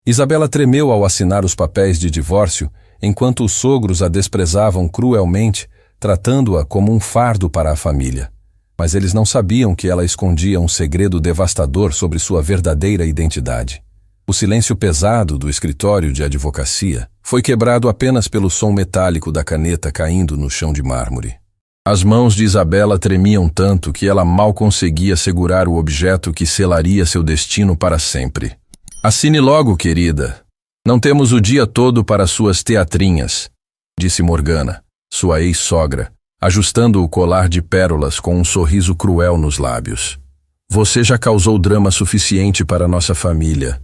Isabela tremeu ao assinar os papéis de divórcio, enquanto os sogros a desprezavam cruelmente, tratando-a como um fardo para a família. Mas eles não sabiam que ela escondia um segredo devastador sobre sua verdadeira identidade. O silêncio pesado do escritório de advocacia foi quebrado apenas pelo som metálico da caneta caindo no chão de mármore. As mãos de Isabela tremiam tanto que ela mal conseguia segurar o objeto que selaria seu destino para sempre. "Assine logo, querida. Não temos o dia todo para suas teatrinhas", disse Morgana, sua ex-sogra, ajustando o colar de pérolas com um sorriso cruel nos lábios. "Você já causou drama suficiente para nossa família."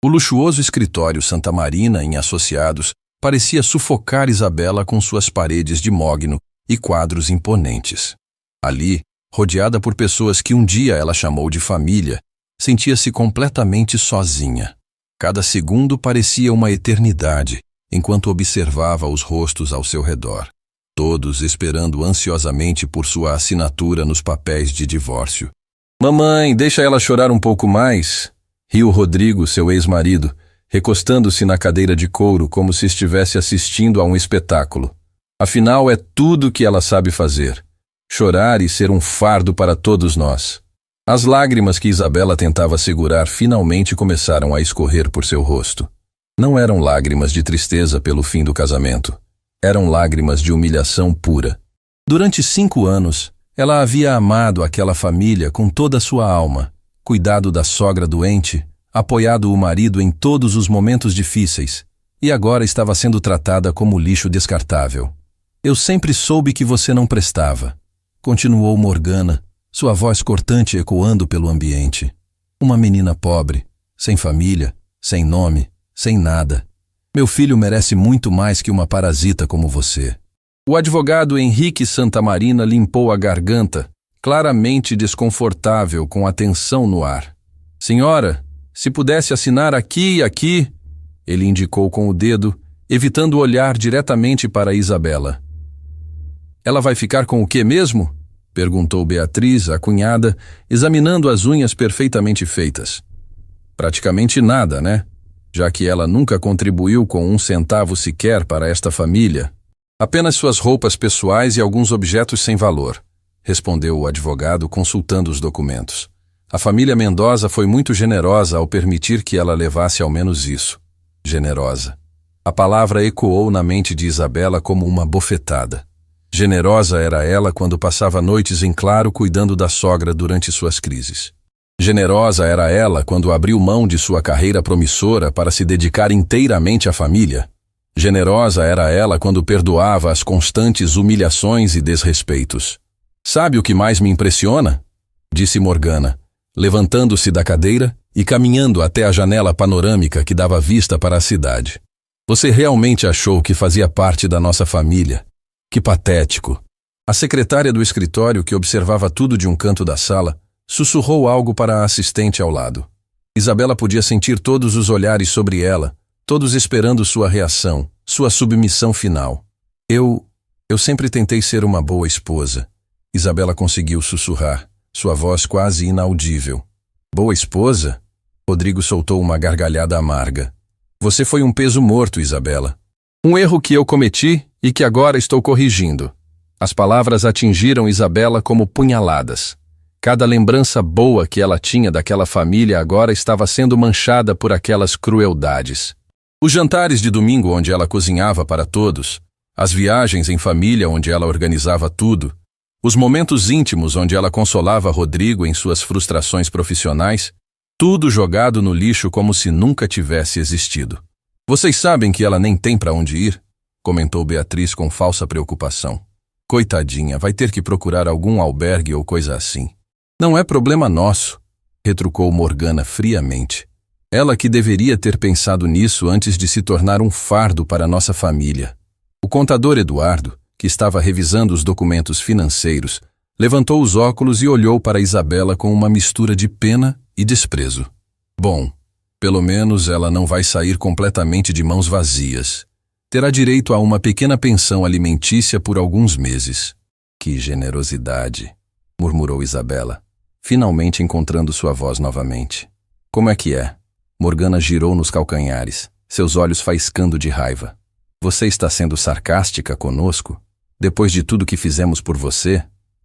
O luxuoso escritório Santa Marina em Associados parecia sufocar Isabela com suas paredes de mogno e quadros imponentes. Ali, rodeada por pessoas que um dia ela chamou de família, sentia-se completamente sozinha. Cada segundo parecia uma eternidade, enquanto observava os rostos ao seu redor, todos esperando ansiosamente por sua assinatura nos papéis de divórcio. "Mamãe, deixa ela chorar um pouco mais", riu Rodrigo, seu ex-marido, recostando-se na cadeira de couro como se estivesse assistindo a um espetáculo. "Afinal, é tudo o que ela sabe fazer. Chorar e ser um fardo para todos nós." As lágrimas que Isabela tentava segurar finalmente começaram a escorrer por seu rosto. Não eram lágrimas de tristeza pelo fim do casamento. Eram lágrimas de humilhação pura. Durante 5 anos, ela havia amado aquela família com toda a sua alma, cuidado da sogra doente, apoiado o marido em todos os momentos difíceis, e agora estava sendo tratada como lixo descartável. "Eu sempre soube que você não prestava", continuou Morgana, sua voz cortante ecoando pelo ambiente. "Uma menina pobre, sem família, sem nome, sem nada. Meu filho merece muito mais que uma parasita como você." O advogado Henrique Santamarina limpou a garganta, claramente desconfortável com a tensão no ar. "Senhora, se pudesse assinar aqui e aqui", ele indicou com o dedo, evitando olhar diretamente para Isabela. "Ela vai ficar com o quê mesmo?" perguntou Beatriz, a cunhada, examinando as unhas perfeitamente feitas. "Praticamente nada, né? Já que ela nunca contribuiu com 1 centavo sequer para esta família. Apenas suas roupas pessoais e alguns objetos sem valor", respondeu o advogado, consultando os documentos. A família Mendoza foi muito generosa ao permitir que ela levasse ao menos isso. Generosa. A palavra ecoou na mente de Isabela como uma bofetada. Generosa era ela quando passava noites em claro cuidando da sogra durante suas crises. Generosa era ela quando abriu mão de sua carreira promissora para se dedicar inteiramente à família. Generosa era ela quando perdoava as constantes humilhações e desrespeitos. "Sabe o que mais me impressiona?", disse Morgana, levantando-se da cadeira e caminhando até a janela panorâmica que dava vista para a cidade. "Você realmente achou que fazia parte da nossa família? Que patético." A secretária do escritório, que observava tudo de um canto da sala, sussurrou algo para a assistente ao lado. Isabela podia sentir todos os olhares sobre ela, todos esperando sua reação, sua submissão final. Eu sempre tentei ser uma boa esposa", Isabela conseguiu sussurrar, sua voz quase inaudível. "Boa esposa?" Rodrigo soltou uma gargalhada amarga. "Você foi um peso morto, Isabela. Um erro que eu cometi e que agora estou corrigindo." As palavras atingiram Isabela como punhaladas. Cada lembrança boa que ela tinha daquela família agora estava sendo manchada por aquelas crueldades. Os jantares de domingo onde ela cozinhava para todos, as viagens em família onde ela organizava tudo, os momentos íntimos onde ela consolava Rodrigo em suas frustrações profissionais, tudo jogado no lixo como se nunca tivesse existido. "Vocês sabem que ela nem tem para onde ir?", comentou Beatriz com falsa preocupação. "Coitadinha, vai ter que procurar algum albergue ou coisa assim." "Não é problema nosso", retrucou Morgana friamente. "Ela que deveria ter pensado nisso antes de se tornar um fardo para nossa família." O contador Eduardo, que estava revisando os documentos financeiros, levantou os óculos e olhou para Isabela com uma mistura de pena e desprezo. "Bom, pelo menos ela não vai sair completamente de mãos vazias. Terá direito a uma pequena pensão alimentícia por alguns meses." "Que generosidade", murmurou Isabela, finalmente encontrando sua voz novamente. "Como é que é?" Morgana girou nos calcanhares, seus olhos faiscando de raiva. Você está sendo sarcástica conosco? Depois de tudo que fizemos por você?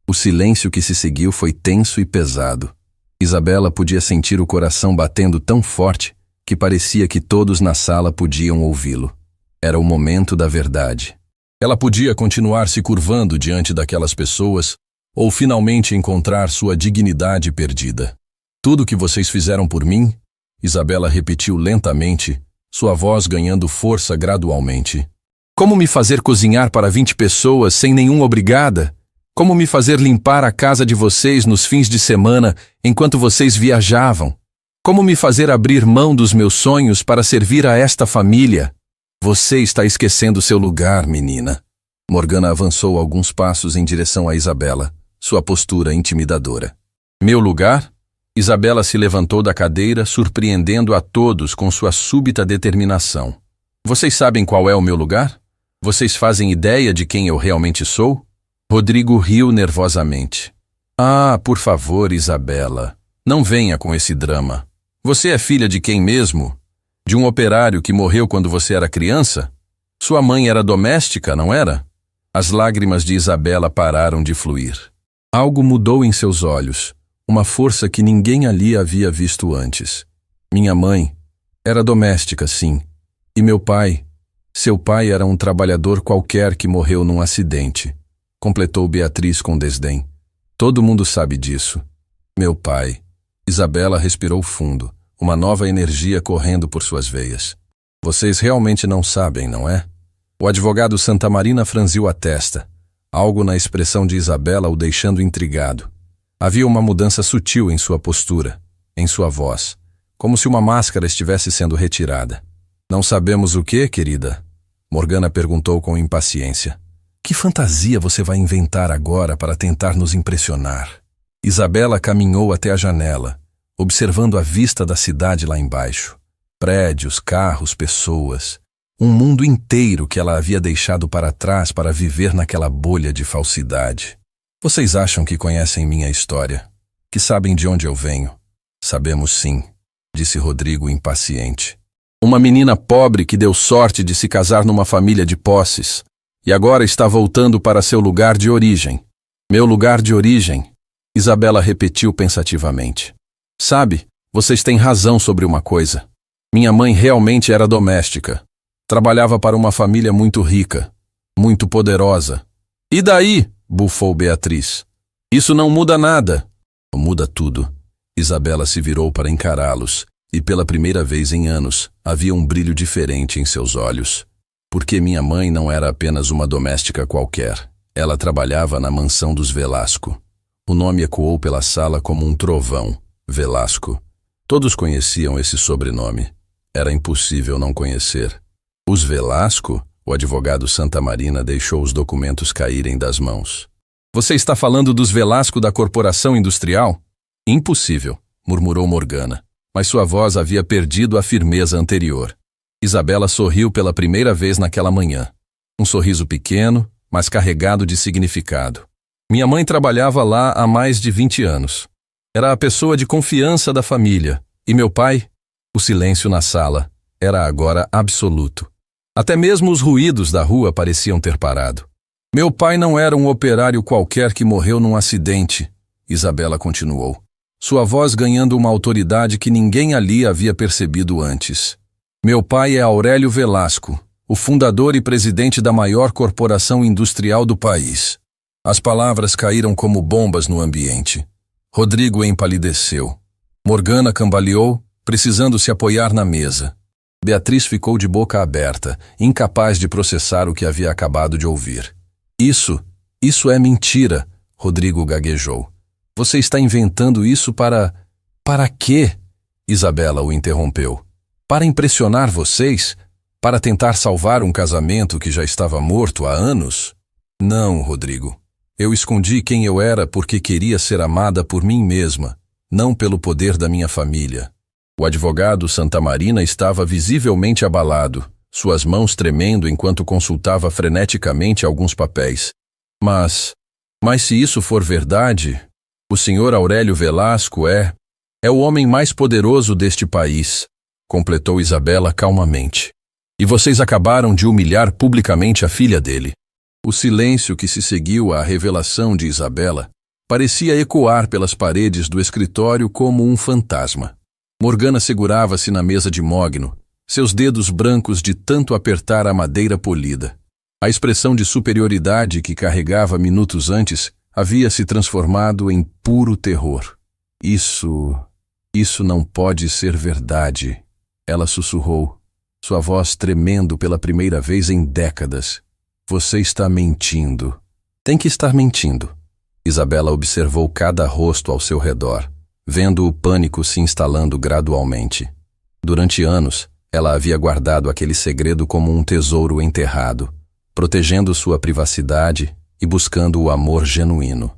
O silêncio que se seguiu foi tenso e pesado. Isabela podia sentir o coração batendo tão forte que parecia que todos na sala podiam ouvi-lo. Era o momento da verdade. Ela podia continuar se curvando diante daquelas pessoas ou finalmente encontrar sua dignidade perdida. Tudo que vocês fizeram por mim, Isabela repetiu lentamente, sua voz ganhando força gradualmente. Como me fazer cozinhar para 20 pessoas sem nenhum obrigada? Como me fazer limpar a casa de vocês nos fins de semana enquanto vocês viajavam? Como me fazer abrir mão dos meus sonhos para servir a esta família? Você está esquecendo seu lugar, menina. Morgana avançou alguns passos em direção a Isabela, sua postura intimidadora. Meu lugar? Isabela se levantou da cadeira, surpreendendo a todos com sua súbita determinação. Vocês sabem qual é o meu lugar? Vocês fazem ideia de quem eu realmente sou? Rodrigo riu nervosamente. Ah, por favor, Isabela, não venha com esse drama. Você é filha de quem mesmo? De um operário que morreu quando você era criança? Sua mãe era doméstica, não era? As lágrimas de Isabela pararam de fluir. Algo mudou em seus olhos, uma força que ninguém ali havia visto antes. Minha mãe era doméstica, sim. E meu pai, seu pai era um trabalhador qualquer que morreu num acidente. Completou Beatriz com desdém. Todo mundo sabe disso. Meu pai. Isabela respirou fundo, uma nova energia correndo por suas veias. Vocês realmente não sabem, não é? O advogado Santamarina franziu a testa, algo na expressão de Isabela o deixando intrigado. Havia uma mudança sutil em sua postura, em sua voz, como se uma máscara estivesse sendo retirada. Não sabemos o quê, querida? Morgana perguntou com impaciência. Que fantasia você vai inventar agora para tentar nos impressionar? Isabela caminhou até a janela, observando a vista da cidade lá embaixo. Prédios, carros, pessoas. Um mundo inteiro que ela havia deixado para trás para viver naquela bolha de falsidade. Vocês acham que conhecem minha história? Que sabem de onde eu venho? Sabemos sim, disse Rodrigo impaciente. Uma menina pobre que deu sorte de se casar numa família de posses e agora está voltando para seu lugar de origem. Meu lugar de origem, Isabela repetiu pensativamente. Sabe, vocês têm razão sobre uma coisa. Minha mãe realmente era doméstica. Trabalhava para uma família muito rica, muito poderosa. E daí? Bufou Beatriz. Isso não muda nada. Muda tudo. Isabela se virou para encará-los, e pela primeira vez em anos, havia um brilho diferente em seus olhos. Porque minha mãe não era apenas uma doméstica qualquer. Ela trabalhava na mansão dos Velasco. O nome ecoou pela sala como um trovão. Velasco. Todos conheciam esse sobrenome. Era impossível não conhecer. Os Velasco? O advogado Santamarina deixou os documentos caírem das mãos. Você está falando dos Velasco da Corporação Industrial? Impossível, murmurou Morgana, mas sua voz havia perdido a firmeza anterior. Isabela sorriu pela primeira vez naquela manhã. Um sorriso pequeno, mas carregado de significado. Minha mãe trabalhava lá há mais de 20 anos. Era a pessoa de confiança da família. E meu pai? O silêncio na sala era agora absoluto. Até mesmo os ruídos da rua pareciam ter parado. Meu pai não era um operário qualquer que morreu num acidente, Isabela continuou, sua voz ganhando uma autoridade que ninguém ali havia percebido antes. Meu pai é Aurélio Velasco, o fundador e presidente da maior corporação industrial do país. As palavras caíram como bombas no ambiente. Rodrigo empalideceu. Morgana cambaleou, precisando se apoiar na mesa. Beatriz ficou de boca aberta, incapaz de processar o que havia acabado de ouvir. Isso é mentira, Rodrigo gaguejou. Você está inventando isso para... Para quê? Isabela o interrompeu. Para impressionar vocês? Para tentar salvar um casamento que já estava morto há anos? Não, Rodrigo. Eu escondi quem eu era porque queria ser amada por mim mesma, não pelo poder da minha família. O advogado Santamarina estava visivelmente abalado, suas mãos tremendo enquanto consultava freneticamente alguns papéis. Mas se isso for verdade, o senhor Aurélio Velasco é o homem mais poderoso deste país. completou Isabela calmamente. E vocês acabaram de humilhar publicamente a filha dele. O silêncio que se seguiu à revelação de Isabela parecia ecoar pelas paredes do escritório como um fantasma. Morgana segurava-se na mesa de mogno, seus dedos brancos de tanto apertar a madeira polida. A expressão de superioridade que carregava minutos antes havia se transformado em puro terror. Isso não pode ser verdade, ela sussurrou, sua voz tremendo pela primeira vez em décadas. Você está mentindo. Tem que estar mentindo. Isabela observou cada rosto ao seu redor, vendo o pânico se instalando gradualmente. Durante anos, ela havia guardado aquele segredo como um tesouro enterrado, protegendo sua privacidade e buscando o amor genuíno.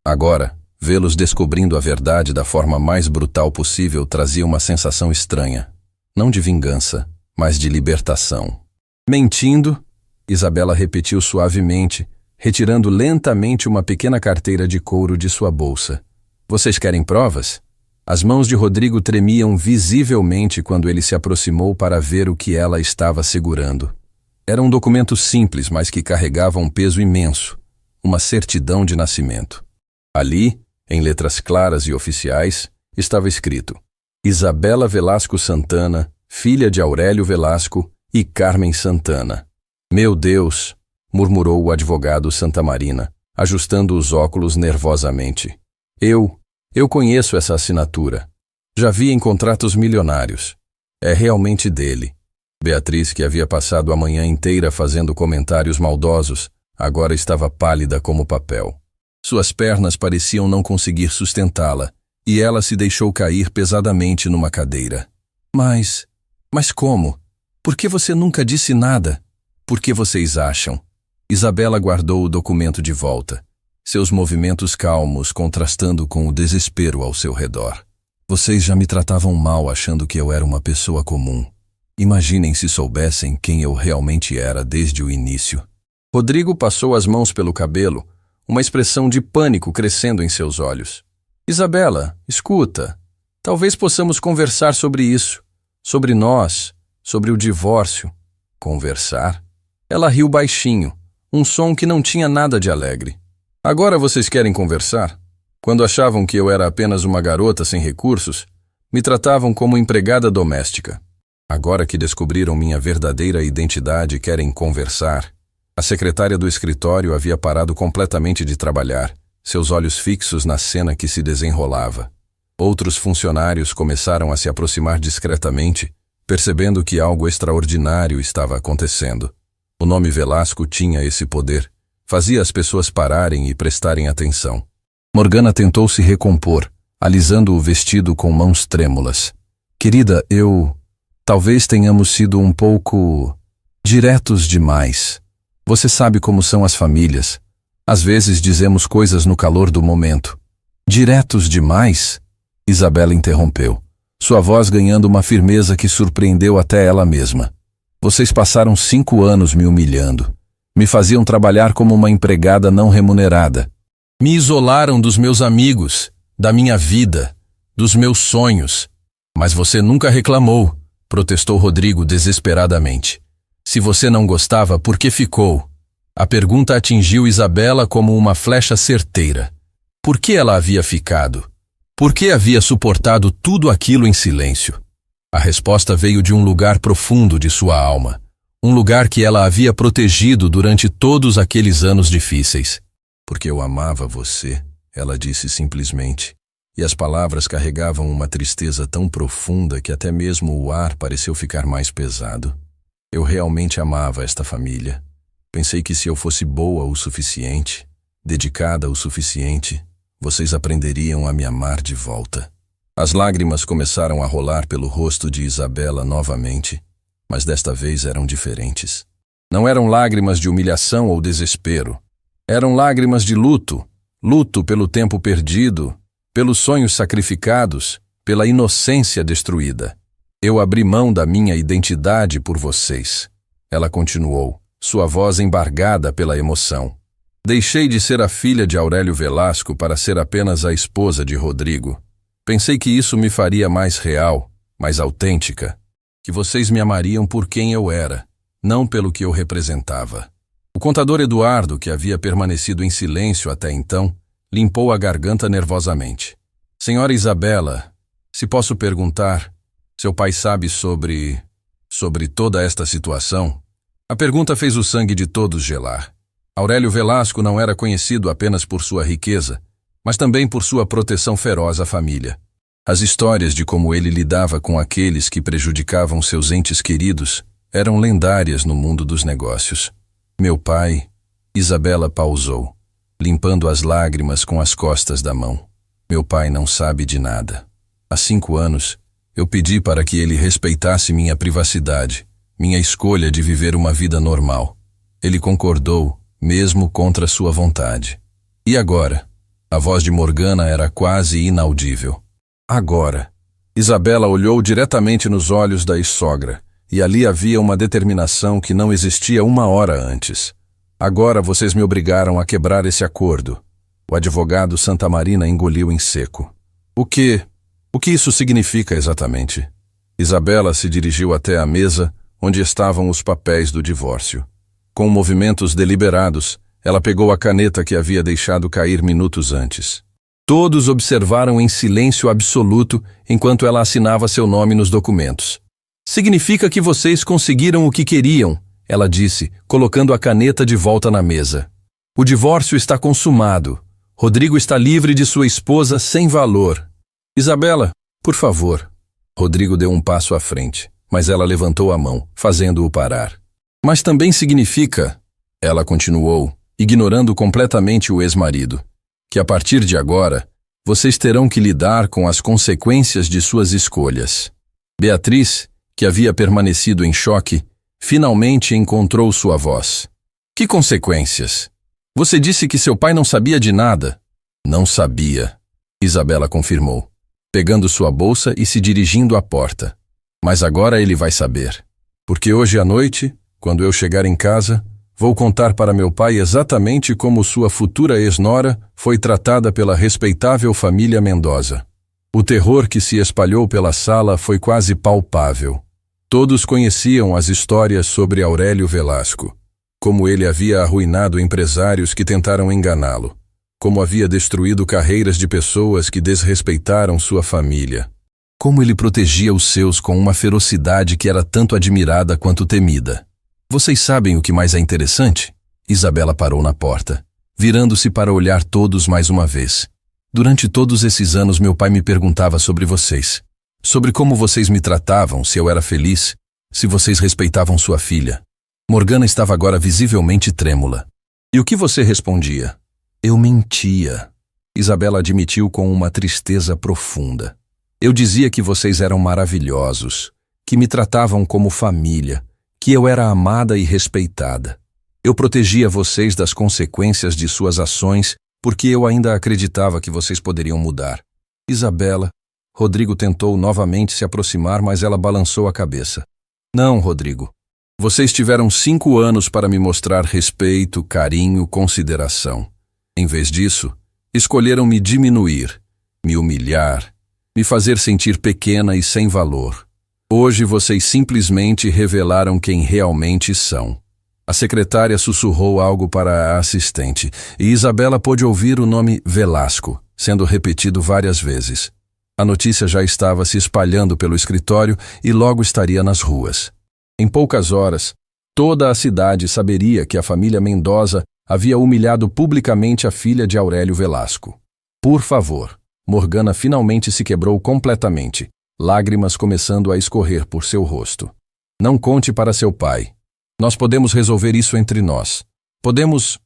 Agora, vê-los descobrindo a verdade da forma mais brutal possível trazia uma sensação estranha. Não de vingança, mas de libertação. Mentindo, Isabela repetiu suavemente, retirando lentamente uma pequena carteira de couro de sua bolsa. Vocês querem provas? As mãos de Rodrigo tremiam visivelmente quando ele se aproximou para ver o que ela estava segurando. Era um documento simples, mas que carregava um peso imenso, uma certidão de nascimento. Ali, em letras claras e oficiais, estava escrito: Isabela Velasco Santana, filha de Aurélio Velasco e Carmen Santana. Meu Deus, murmurou o advogado Santamarina, ajustando os óculos nervosamente. Eu conheço essa assinatura. Já vi em contratos milionários. É realmente dele. Beatriz, que havia passado a manhã inteira fazendo comentários maldosos, agora estava pálida como papel. Suas pernas pareciam não conseguir sustentá-la, e ela se deixou cair pesadamente numa cadeira. Mas como? Por que você nunca disse nada? Por que vocês acham? Isabela guardou o documento de volta, seus movimentos calmos contrastando com o desespero ao seu redor. Vocês já me tratavam mal achando que eu era uma pessoa comum. Imaginem se soubessem quem eu realmente era desde o início. Rodrigo passou as mãos pelo cabelo, uma expressão de pânico crescendo em seus olhos. Isabela, escuta. Talvez possamos conversar sobre isso. Sobre nós, sobre o divórcio. Conversar? Ela riu baixinho, um som que não tinha nada de alegre. Agora vocês querem conversar? Quando achavam que eu era apenas uma garota sem recursos, me tratavam como empregada doméstica. Agora que descobriram minha verdadeira identidade e querem conversar. A secretária do escritório havia parado completamente de trabalhar, seus olhos fixos na cena que se desenrolava. Outros funcionários começaram a se aproximar discretamente, percebendo que algo extraordinário estava acontecendo. O nome Velasco tinha esse poder. Fazia as pessoas pararem e prestarem atenção. Morgana tentou se recompor, alisando o vestido com mãos trêmulas. Querida, talvez tenhamos sido um pouco diretos demais. Você sabe como são as famílias. Às vezes dizemos coisas no calor do momento. Diretos demais? Isabela interrompeu, sua voz ganhando uma firmeza que surpreendeu até ela mesma. Vocês passaram 5 anos me humilhando. Me faziam trabalhar como uma empregada não remunerada. Me isolaram dos meus amigos, da minha vida, dos meus sonhos. Mas você nunca reclamou, protestou Rodrigo desesperadamente. Se você não gostava, por que ficou? A pergunta atingiu Isabela como uma flecha certeira. Por que ela havia ficado? Por que havia suportado tudo aquilo em silêncio? A resposta veio de um lugar profundo de sua alma. Um lugar que ela havia protegido durante todos aqueles anos difíceis. Porque eu amava você, ela disse simplesmente. E as palavras carregavam uma tristeza tão profunda que até mesmo o ar pareceu ficar mais pesado. Eu realmente amava esta família. Pensei que se eu fosse boa o suficiente, dedicada o suficiente, vocês aprenderiam a me amar de volta. As lágrimas começaram a rolar pelo rosto de Isabela novamente, mas desta vez eram diferentes. Não eram lágrimas de humilhação ou desespero. Eram lágrimas de luto, luto pelo tempo perdido, pelos sonhos sacrificados, pela inocência destruída. Eu abri mão da minha identidade por vocês. Ela continuou, sua voz embargada pela emoção. Deixei de ser a filha de Aurélio Velasco para ser apenas a esposa de Rodrigo. Pensei que isso me faria mais real, mais autêntica. que vocês me amariam por quem eu era, não pelo que eu representava. O contador Eduardo, que havia permanecido em silêncio até então, limpou a garganta nervosamente. Senhora Isabela, se posso perguntar, seu pai sabe sobre toda esta situação? A pergunta fez o sangue de todos gelar. Aurélio Velasco não era conhecido apenas por sua riqueza, mas também por sua proteção feroz à família. As histórias de como ele lidava com aqueles que prejudicavam seus entes queridos eram lendárias no mundo dos negócios. Meu pai, Isabela pausou, limpando as lágrimas com as costas da mão. Meu pai não sabe de nada. Há 5 anos, eu pedi para que ele respeitasse minha privacidade, minha escolha de viver uma vida normal. Ele concordou, mesmo contra sua vontade. E agora? A voz de Morgana era quase inaudível. Agora. Isabela olhou diretamente nos olhos da ex-sogra, e ali havia uma determinação que não existia 1 hora antes. Agora vocês me obrigaram a quebrar esse acordo. O advogado Santamarina engoliu em seco. O que isso significa exatamente? Isabela se dirigiu até a mesa onde estavam os papéis do divórcio. Com movimentos deliberados, ela pegou a caneta que havia deixado cair minutos antes. Todos observaram em silêncio absoluto enquanto ela assinava seu nome nos documentos. Significa que vocês conseguiram o que queriam, ela disse, colocando a caneta de volta na mesa. O divórcio está consumado. Rodrigo está livre de sua esposa sem valor. Isabela, por favor. Rodrigo deu um passo à frente, mas ela levantou a mão, fazendo-o parar. Mas também significa, ela continuou, ignorando completamente o ex-marido, que a partir de agora, vocês terão que lidar com as consequências de suas escolhas. Beatriz, que havia permanecido em choque, finalmente encontrou sua voz. Que consequências? Você disse que seu pai não sabia de nada. Não sabia, Isabela confirmou, pegando sua bolsa e se dirigindo à porta. Mas agora ele vai saber. Porque hoje à noite, quando eu chegar em casa, vou contar para meu pai exatamente como sua futura ex-nora foi tratada pela respeitável família Mendoza. O terror que se espalhou pela sala foi quase palpável. Todos conheciam as histórias sobre Aurélio Velasco, como ele havia arruinado empresários que tentaram enganá-lo, como havia destruído carreiras de pessoas que desrespeitaram sua família, como ele protegia os seus com uma ferocidade que era tanto admirada quanto temida. Vocês sabem o que mais é interessante? Isabela parou na porta, virando-se para olhar todos mais uma vez. Durante todos esses anos meu pai me perguntava sobre vocês. Sobre como vocês me tratavam, se eu era feliz, se vocês respeitavam sua filha. Morgana estava agora visivelmente trêmula. E o que você respondia? Eu mentia. Isabela admitiu com uma tristeza profunda. Eu dizia que vocês eram maravilhosos, que me tratavam como família, que eu era amada e respeitada. Eu protegia vocês das consequências de suas ações porque eu ainda acreditava que vocês poderiam mudar. Isabela, Rodrigo tentou novamente se aproximar, mas ela balançou a cabeça. Não, Rodrigo. Vocês tiveram 5 anos para me mostrar respeito, carinho, consideração. Em vez disso, escolheram me diminuir, me humilhar, me fazer sentir pequena e sem valor. Hoje vocês simplesmente revelaram quem realmente são. A secretária sussurrou algo para a assistente, e Isabela pôde ouvir o nome Velasco, sendo repetido várias vezes. A notícia já estava se espalhando pelo escritório e logo estaria nas ruas. Em poucas horas, toda a cidade saberia que a família Mendoza havia humilhado publicamente a filha de Aurélio Velasco. Por favor, Morgana finalmente se quebrou completamente, lágrimas começando a escorrer por seu rosto. Não conte para seu pai. Nós podemos resolver isso entre nós. Podemos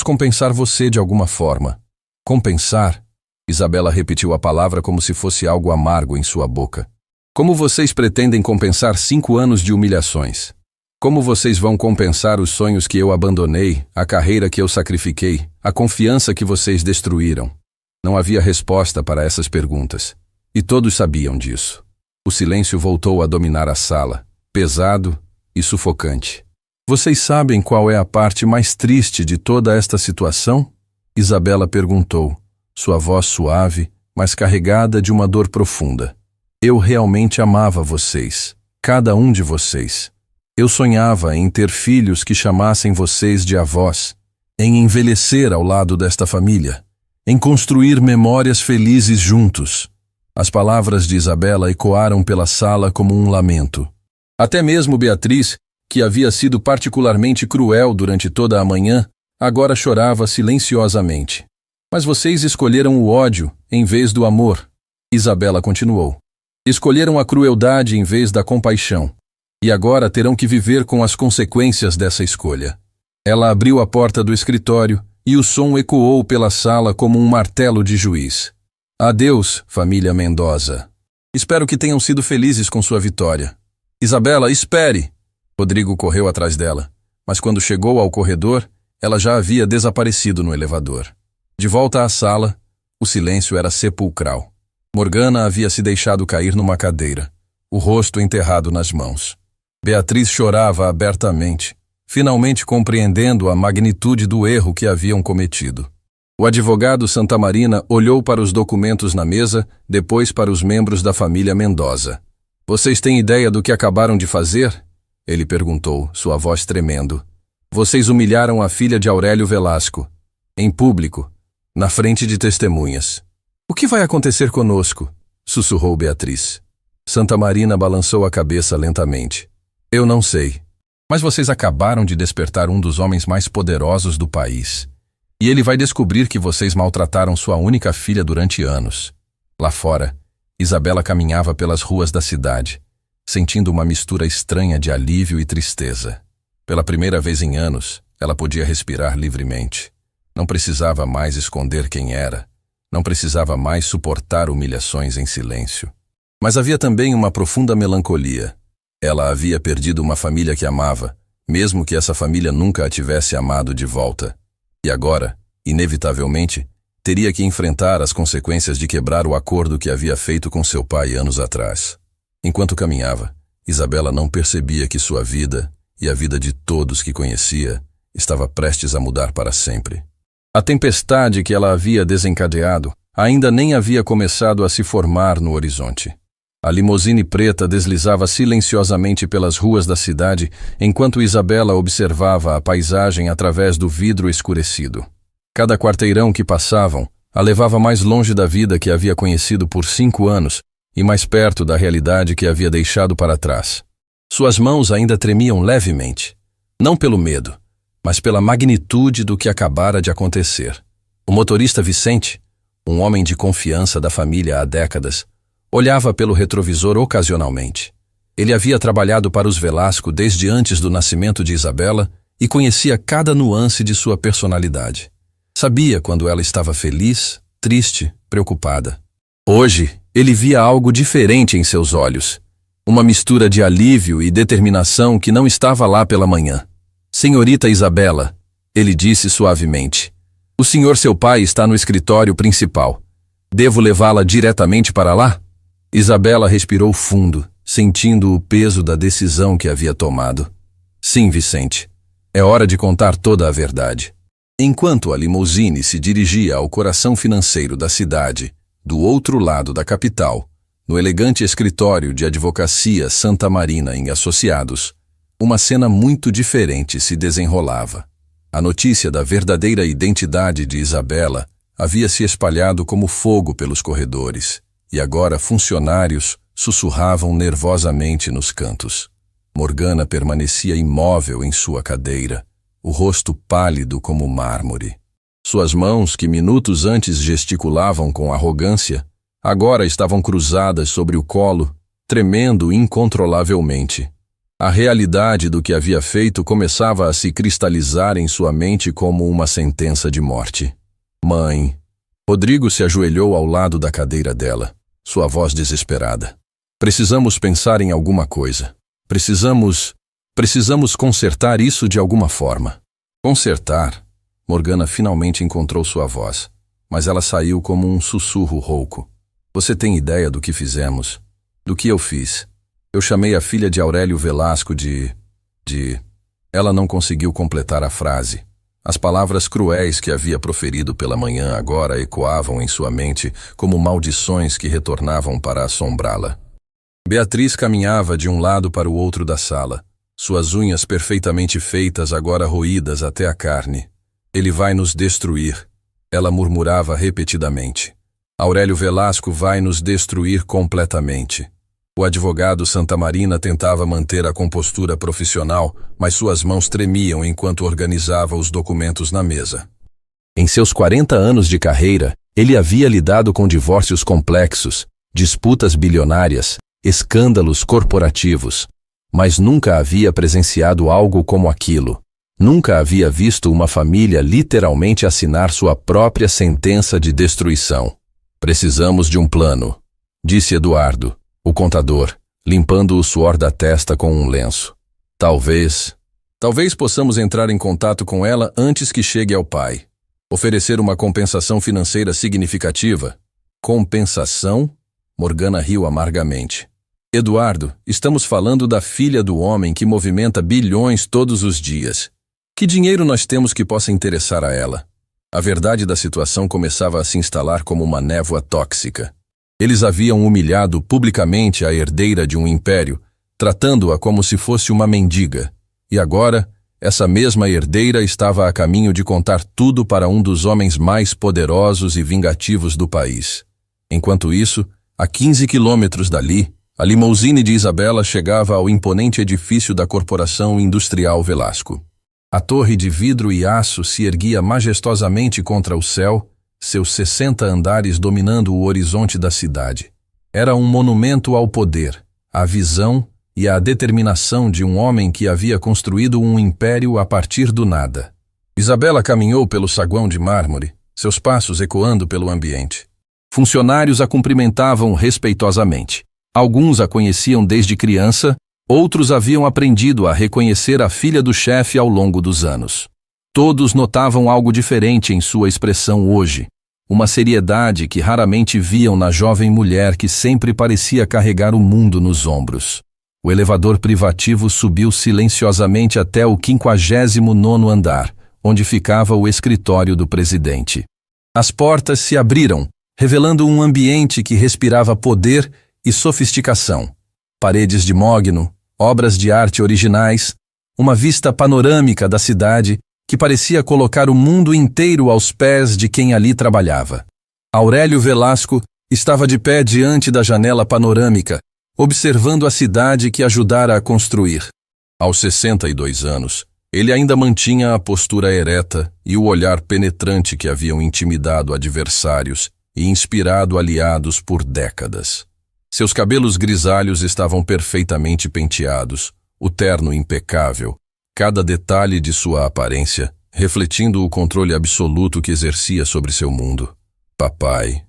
compensar você de alguma forma. Compensar? Isabela repetiu a palavra como se fosse algo amargo em sua boca. Como vocês pretendem compensar 5 anos de humilhações? Como vocês vão compensar os sonhos que eu abandonei, a carreira que eu sacrifiquei, a confiança que vocês destruíram? Não havia resposta para essas perguntas. E todos sabiam disso. O silêncio voltou a dominar a sala, pesado e sufocante. Vocês sabem qual é a parte mais triste de toda esta situação? Isabela perguntou, sua voz suave, mas carregada de uma dor profunda. Eu realmente amava vocês. cada um de vocês. Eu sonhava em ter filhos que chamassem vocês de avós, em envelhecer ao lado desta família, em construir memórias felizes juntos. As palavras de Isabela ecoaram pela sala como um lamento. Até mesmo Beatriz, que havia sido particularmente cruel durante toda a manhã, agora chorava silenciosamente. Mas vocês escolheram o ódio em vez do amor. Isabela continuou. Escolheram a crueldade em vez da compaixão. E agora terão que viver com as consequências dessa escolha. Ela abriu a porta do escritório e o som ecoou pela sala como um martelo de juiz. Adeus, família Mendoza. Espero que tenham sido felizes com sua vitória. Isabela, espere! Rodrigo correu atrás dela, mas quando chegou ao corredor, ela já havia desaparecido no elevador. De volta à sala, o silêncio era sepulcral. Morgana havia se deixado cair numa cadeira, o rosto enterrado nas mãos. Beatriz chorava abertamente, finalmente compreendendo a magnitude do erro que haviam cometido. O advogado Santamarina olhou para os documentos na mesa, depois para os membros da família Mendoza. Vocês têm ideia do que acabaram de fazer? Ele perguntou, sua voz tremendo. Vocês humilharam a filha de Aurélio Velasco, em público, na frente de testemunhas. O que vai acontecer conosco? Sussurrou Beatriz. Santamarina balançou a cabeça lentamente. Eu não sei, mas vocês acabaram de despertar um dos homens mais poderosos do país. E ele vai descobrir que vocês maltrataram sua única filha durante anos. Lá fora, Isabela caminhava pelas ruas da cidade, sentindo uma mistura estranha de alívio e tristeza. Pela primeira vez em anos, ela podia respirar livremente. Não precisava mais esconder quem era. Não precisava mais suportar humilhações em silêncio. Mas havia também uma profunda melancolia. Ela havia perdido uma família que amava, mesmo que essa família nunca a tivesse amado de volta. E agora, inevitavelmente, teria que enfrentar as consequências de quebrar o acordo que havia feito com seu pai anos atrás. Enquanto caminhava, Isabela não percebia que sua vida, e a vida de todos que conhecia, estava prestes a mudar para sempre. A tempestade que ela havia desencadeado ainda nem havia começado a se formar no horizonte. A limusine preta deslizava silenciosamente pelas ruas da cidade, enquanto Isabela observava a paisagem através do vidro escurecido. Cada quarteirão que passavam a levava mais longe da vida que havia conhecido por 5 anos e mais perto da realidade que havia deixado para trás. Suas mãos ainda tremiam levemente, não pelo medo, mas pela magnitude do que acabara de acontecer. O motorista Vicente, um homem de confiança da família há décadas, olhava pelo retrovisor ocasionalmente. Ele havia trabalhado para os Velasco desde antes do nascimento de Isabela e conhecia cada nuance de sua personalidade. Sabia quando ela estava feliz, triste, preocupada. Hoje, ele via algo diferente em seus olhos. Uma mistura de alívio e determinação que não estava lá pela manhã. Senhorita Isabela, ele disse suavemente, o senhor seu pai está no escritório principal. Devo levá-la diretamente para lá? Isabela respirou fundo, sentindo o peso da decisão que havia tomado. Sim, Vicente. É hora de contar toda a verdade. Enquanto a limusine se dirigia ao coração financeiro da cidade, do outro lado da capital, no elegante escritório de advocacia Santamarina em Associados, uma cena muito diferente se desenrolava. A notícia da verdadeira identidade de Isabela havia se espalhado como fogo pelos corredores, e agora funcionários sussurravam nervosamente nos cantos. Morgana permanecia imóvel em sua cadeira, o rosto pálido como mármore. Suas mãos, que minutos antes gesticulavam com arrogância, agora estavam cruzadas sobre o colo, tremendo incontrolavelmente. A realidade do que havia feito começava a se cristalizar em sua mente como uma sentença de morte. Mãe. Rodrigo se ajoelhou ao lado da cadeira dela, sua voz desesperada. Precisamos pensar em alguma coisa. Precisamos consertar isso de alguma forma. Consertar? Morgana finalmente encontrou sua voz, mas ela saiu como um sussurro rouco. Você tem ideia do que fizemos? Do que eu fiz? Eu chamei a filha de Aurélio Velasco de... Ela não conseguiu completar a frase. As palavras cruéis que havia proferido pela manhã agora ecoavam em sua mente como maldições que retornavam para assombrá-la. Beatriz caminhava de um lado para o outro da sala, suas unhas perfeitamente feitas agora roídas até a carne. Ele vai nos destruir, ela murmurava repetidamente. Aurélio Velasco vai nos destruir completamente. O advogado Santamarina tentava manter a compostura profissional, mas suas mãos tremiam enquanto organizava os documentos na mesa. Em seus 40 anos de carreira, ele havia lidado com divórcios complexos, disputas bilionárias, escândalos corporativos, mas nunca havia presenciado algo como aquilo. Nunca havia visto uma família literalmente assinar sua própria sentença de destruição. Precisamos de um plano, disse Eduardo, o contador, limpando o suor da testa com um lenço. Talvez possamos entrar em contato com ela antes que chegue ao pai. Oferecer uma compensação financeira significativa. Compensação? Morgana riu amargamente. Eduardo, estamos falando da filha do homem que movimenta bilhões todos os dias. Que dinheiro nós temos que possa interessar a ela? A verdade da situação começava a se instalar como uma névoa tóxica. Eles haviam humilhado publicamente a herdeira de um império, tratando-a como se fosse uma mendiga. E agora, essa mesma herdeira estava a caminho de contar tudo para um dos homens mais poderosos e vingativos do país. Enquanto isso, a 15 quilômetros dali, a limusine de Isabela chegava ao imponente edifício da Corporação Industrial Velasco. A torre de vidro e aço se erguia majestosamente contra o céu, seus 60 andares dominando o horizonte da cidade. Era um monumento ao poder, à visão e à determinação de um homem que havia construído um império a partir do nada. Isabela caminhou pelo saguão de mármore, seus passos ecoando pelo ambiente. Funcionários a cumprimentavam respeitosamente. Alguns a conheciam desde criança, outros haviam aprendido a reconhecer a filha do chefe ao longo dos anos. Todos notavam algo diferente em sua expressão hoje, uma seriedade que raramente viam na jovem mulher que sempre parecia carregar o mundo nos ombros. O elevador privativo subiu silenciosamente até o 59º andar, onde ficava o escritório do presidente. As portas se abriram, revelando um ambiente que respirava poder e sofisticação. Paredes de mogno, obras de arte originais, uma vista panorâmica da cidade que parecia colocar o mundo inteiro aos pés de quem ali trabalhava. Aurélio Velasco estava de pé diante da janela panorâmica, observando a cidade que ajudara a construir. Aos 62 anos, ele ainda mantinha a postura ereta e o olhar penetrante que haviam intimidado adversários e inspirado aliados por décadas. Seus cabelos grisalhos estavam perfeitamente penteados, o terno impecável, cada detalhe de sua aparência refletindo o controle absoluto que exercia sobre seu mundo. Papai,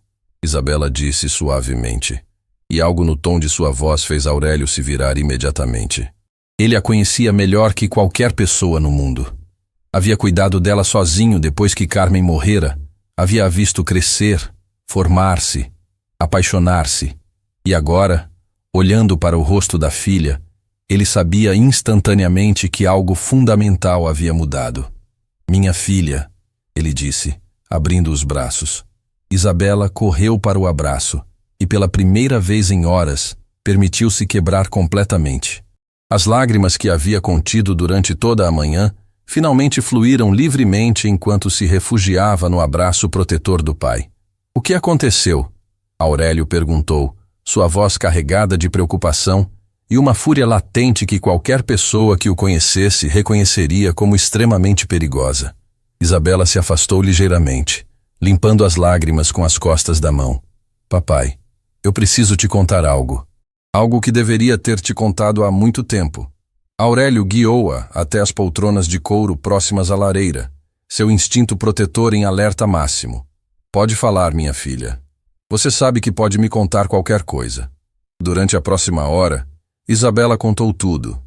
Isabela disse suavemente, e algo no tom de sua voz fez Aurélio se virar imediatamente. Ele a conhecia melhor que qualquer pessoa no mundo. Havia cuidado dela sozinho depois que Carmen morrera, havia a visto crescer, formar-se, apaixonar-se. E agora, olhando para o rosto da filha, ele sabia instantaneamente que algo fundamental havia mudado. Minha filha, ele disse, abrindo os braços. Isabela correu para o abraço e, pela primeira vez em horas, permitiu-se quebrar completamente. As lágrimas que havia contido durante toda a manhã finalmente fluíram livremente enquanto se refugiava no abraço protetor do pai. O que aconteceu? Aurélio perguntou, sua voz carregada de preocupação e uma fúria latente que qualquer pessoa que o conhecesse reconheceria como extremamente perigosa. Isabela se afastou ligeiramente, limpando as lágrimas com as costas da mão. Papai, eu preciso te contar algo. Algo que deveria ter te contado há muito tempo. Aurélio guiou-a até as poltronas de couro próximas à lareira, seu instinto protetor em alerta máximo. Pode falar, minha filha. Você sabe que pode me contar qualquer coisa. Durante a próxima hora, Isabela contou tudo.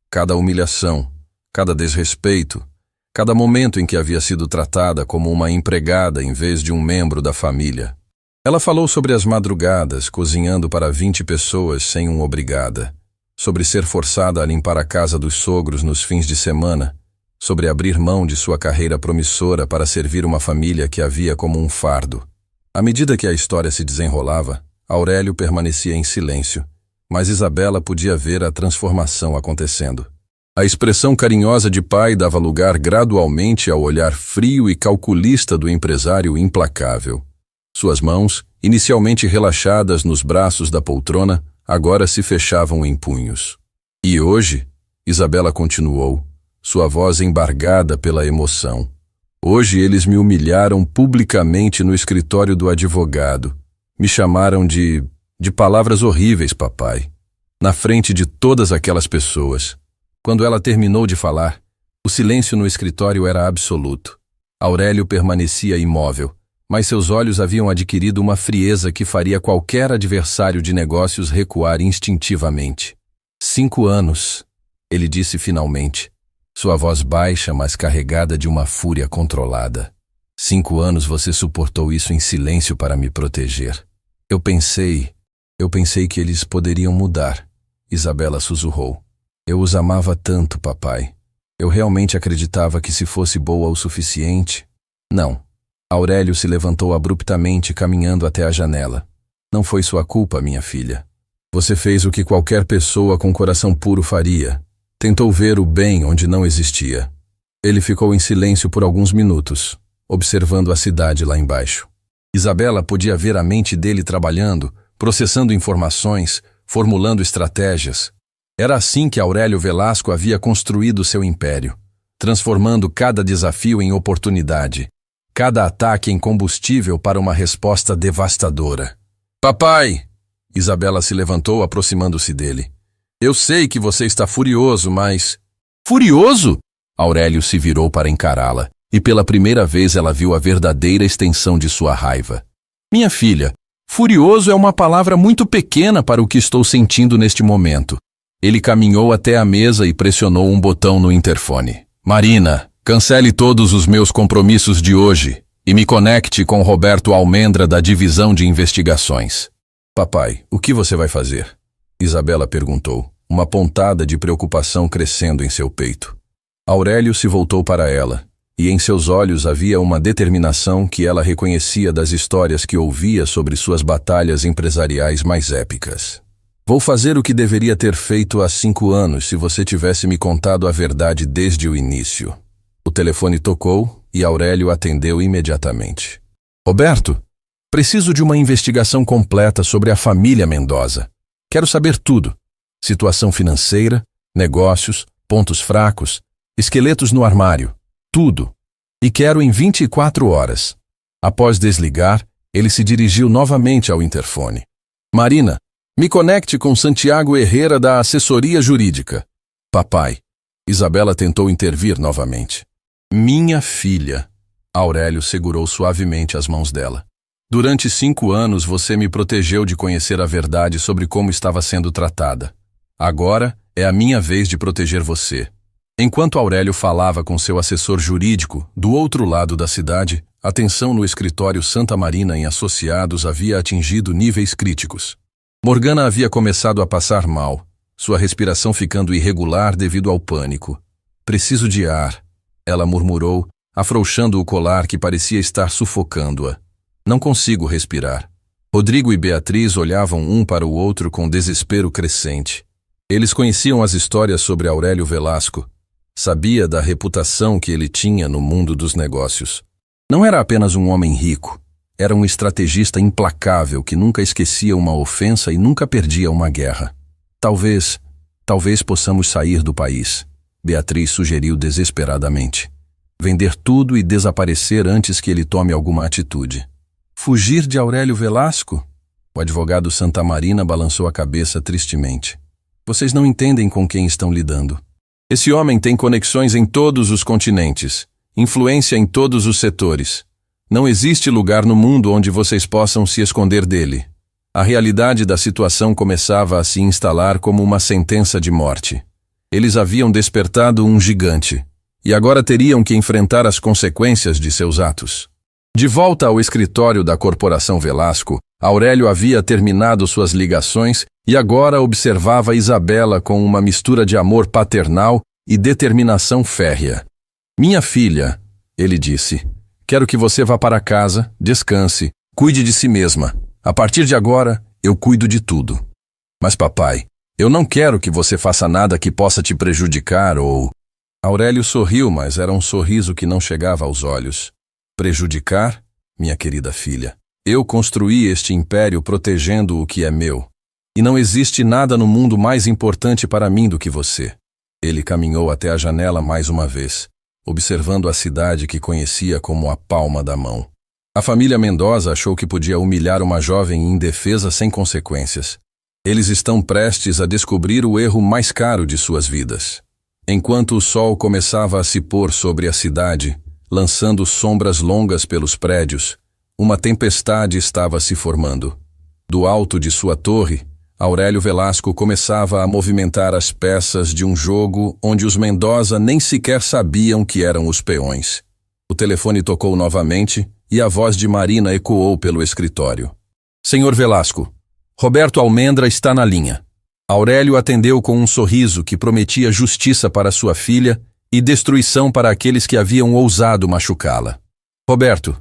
Cada humilhação, cada desrespeito, cada momento em que havia sido tratada como uma empregada em vez de um membro da família. Ela falou sobre as madrugadas, cozinhando para 20 pessoas sem um obrigada, sobre ser forçada a limpar a casa dos sogros nos fins de semana, sobre abrir mão de sua carreira promissora para servir uma família que havia como um fardo. À medida que a história se desenrolava, Aurélio permanecia em silêncio, mas Isabela podia ver a transformação acontecendo. A expressão carinhosa de pai dava lugar gradualmente ao olhar frio e calculista do empresário implacável. Suas mãos, inicialmente relaxadas nos braços da poltrona, agora se fechavam em punhos. E hoje, Isabela continuou, sua voz embargada pela emoção. Hoje eles me humilharam publicamente no escritório do advogado. Me chamaram de palavras horríveis, papai. Na frente de todas aquelas pessoas. Quando ela terminou de falar, o silêncio no escritório era absoluto. Aurélio permanecia imóvel, mas seus olhos haviam adquirido uma frieza que faria qualquer adversário de negócios recuar instintivamente. 5 anos, ele disse finalmente, sua voz baixa, mas carregada de uma fúria controlada. 5 anos você suportou isso em silêncio para me proteger. Eu pensei que eles poderiam mudar, Isabela sussurrou. Eu os amava tanto, papai. Eu realmente acreditava que se fosse boa o suficiente. Não. Aurélio se levantou abruptamente, caminhando até a janela. Não foi sua culpa, minha filha. Você fez o que qualquer pessoa com coração puro faria. Tentou ver o bem onde não existia. Ele ficou em silêncio por alguns minutos, observando a cidade lá embaixo. Isabela podia ver a mente dele trabalhando, processando informações, formulando estratégias. Era assim que Aurélio Velasco havia construído seu império, transformando cada desafio em oportunidade, cada ataque em combustível para uma resposta devastadora. Papai! Isabela se levantou, aproximando-se dele. Eu sei que você está furioso, mas... Furioso? Aurélio se virou para encará-la, e pela primeira vez ela viu a verdadeira extensão de sua raiva. Minha filha, furioso é uma palavra muito pequena para o que estou sentindo neste momento. Ele caminhou até a mesa e pressionou um botão no interfone. Marina, cancele todos os meus compromissos de hoje e me conecte com Roberto Almendra da Divisão de Investigações. Papai, o que você vai fazer? Isabela perguntou, uma pontada de preocupação crescendo em seu peito. Aurélio se voltou para ela, e em seus olhos havia uma determinação que ela reconhecia das histórias que ouvia sobre suas batalhas empresariais mais épicas. Vou fazer o que deveria ter feito há 5 anos se você tivesse me contado a verdade desde o início. O telefone tocou e Aurélio atendeu imediatamente. Roberto, preciso de uma investigação completa sobre a família Mendoza. Quero saber tudo. Situação financeira, negócios, pontos fracos, esqueletos no armário. Tudo. E quero em 24 horas. Após desligar, ele se dirigiu novamente ao interfone. Marina, me conecte com Santiago Herrera da assessoria jurídica. Papai. Isabela tentou intervir novamente. Minha filha. Aurélio segurou suavemente as mãos dela. Durante 5 anos você me protegeu de conhecer a verdade sobre como estava sendo tratada. Agora é a minha vez de proteger você. Enquanto Aurélio falava com seu assessor jurídico, do outro lado da cidade, a tensão no escritório Santa Marina em Associados havia atingido níveis críticos. Morgana havia começado a passar mal, sua respiração ficando irregular devido ao pânico. Preciso de ar, ela murmurou, afrouxando o colar que parecia estar sufocando-a. Não consigo respirar. Rodrigo e Beatriz olhavam um para o outro com desespero crescente. Eles conheciam as histórias sobre Aurélio Velasco. Sabia da reputação que ele tinha no mundo dos negócios. Não era apenas um homem rico. Era um estrategista implacável que nunca esquecia uma ofensa e nunca perdia uma guerra. Talvez possamos sair do país, Beatriz sugeriu desesperadamente. Vender tudo e desaparecer antes que ele tome alguma atitude. Fugir de Aurélio Velasco? O advogado Santa Marina balançou a cabeça tristemente. Vocês não entendem com quem estão lidando. Esse homem tem conexões em todos os continentes, influência em todos os setores. Não existe lugar no mundo onde vocês possam se esconder dele. A realidade da situação começava a se instalar como uma sentença de morte. Eles haviam despertado um gigante, e agora teriam que enfrentar as consequências de seus atos. De volta ao escritório da Corporação Velasco, Aurélio havia terminado suas ligações e agora observava Isabela com uma mistura de amor paternal e determinação férrea. Minha filha, ele disse, quero que você vá para casa, descanse, cuide de si mesma. A partir de agora, eu cuido de tudo. Mas papai, Eu não quero que você faça nada que possa te prejudicar ou... Aurélio sorriu, mas era um sorriso que não chegava aos olhos. Prejudicar? Minha querida filha. Eu construí este império protegendo o que é meu. E não existe nada no mundo mais importante para mim do que você. Ele caminhou até a janela mais uma vez, observando a cidade que conhecia como a palma da mão. A família Mendoza achou que podia humilhar uma jovem indefesa sem consequências. Eles estão prestes a descobrir o erro mais caro de suas vidas. Enquanto o sol começava a se pôr sobre a cidade, lançando sombras longas pelos prédios, uma tempestade estava se formando. Do alto de sua torre, Aurélio Velasco começava a movimentar as peças de um jogo onde os Mendoza nem sequer sabiam que eram os peões. O telefone tocou novamente e a voz de Marina ecoou pelo escritório. Senhor Velasco, Roberto Almendra está na linha. Aurélio atendeu com um sorriso que prometia justiça para sua filha e destruição para aqueles que haviam ousado machucá-la. Roberto,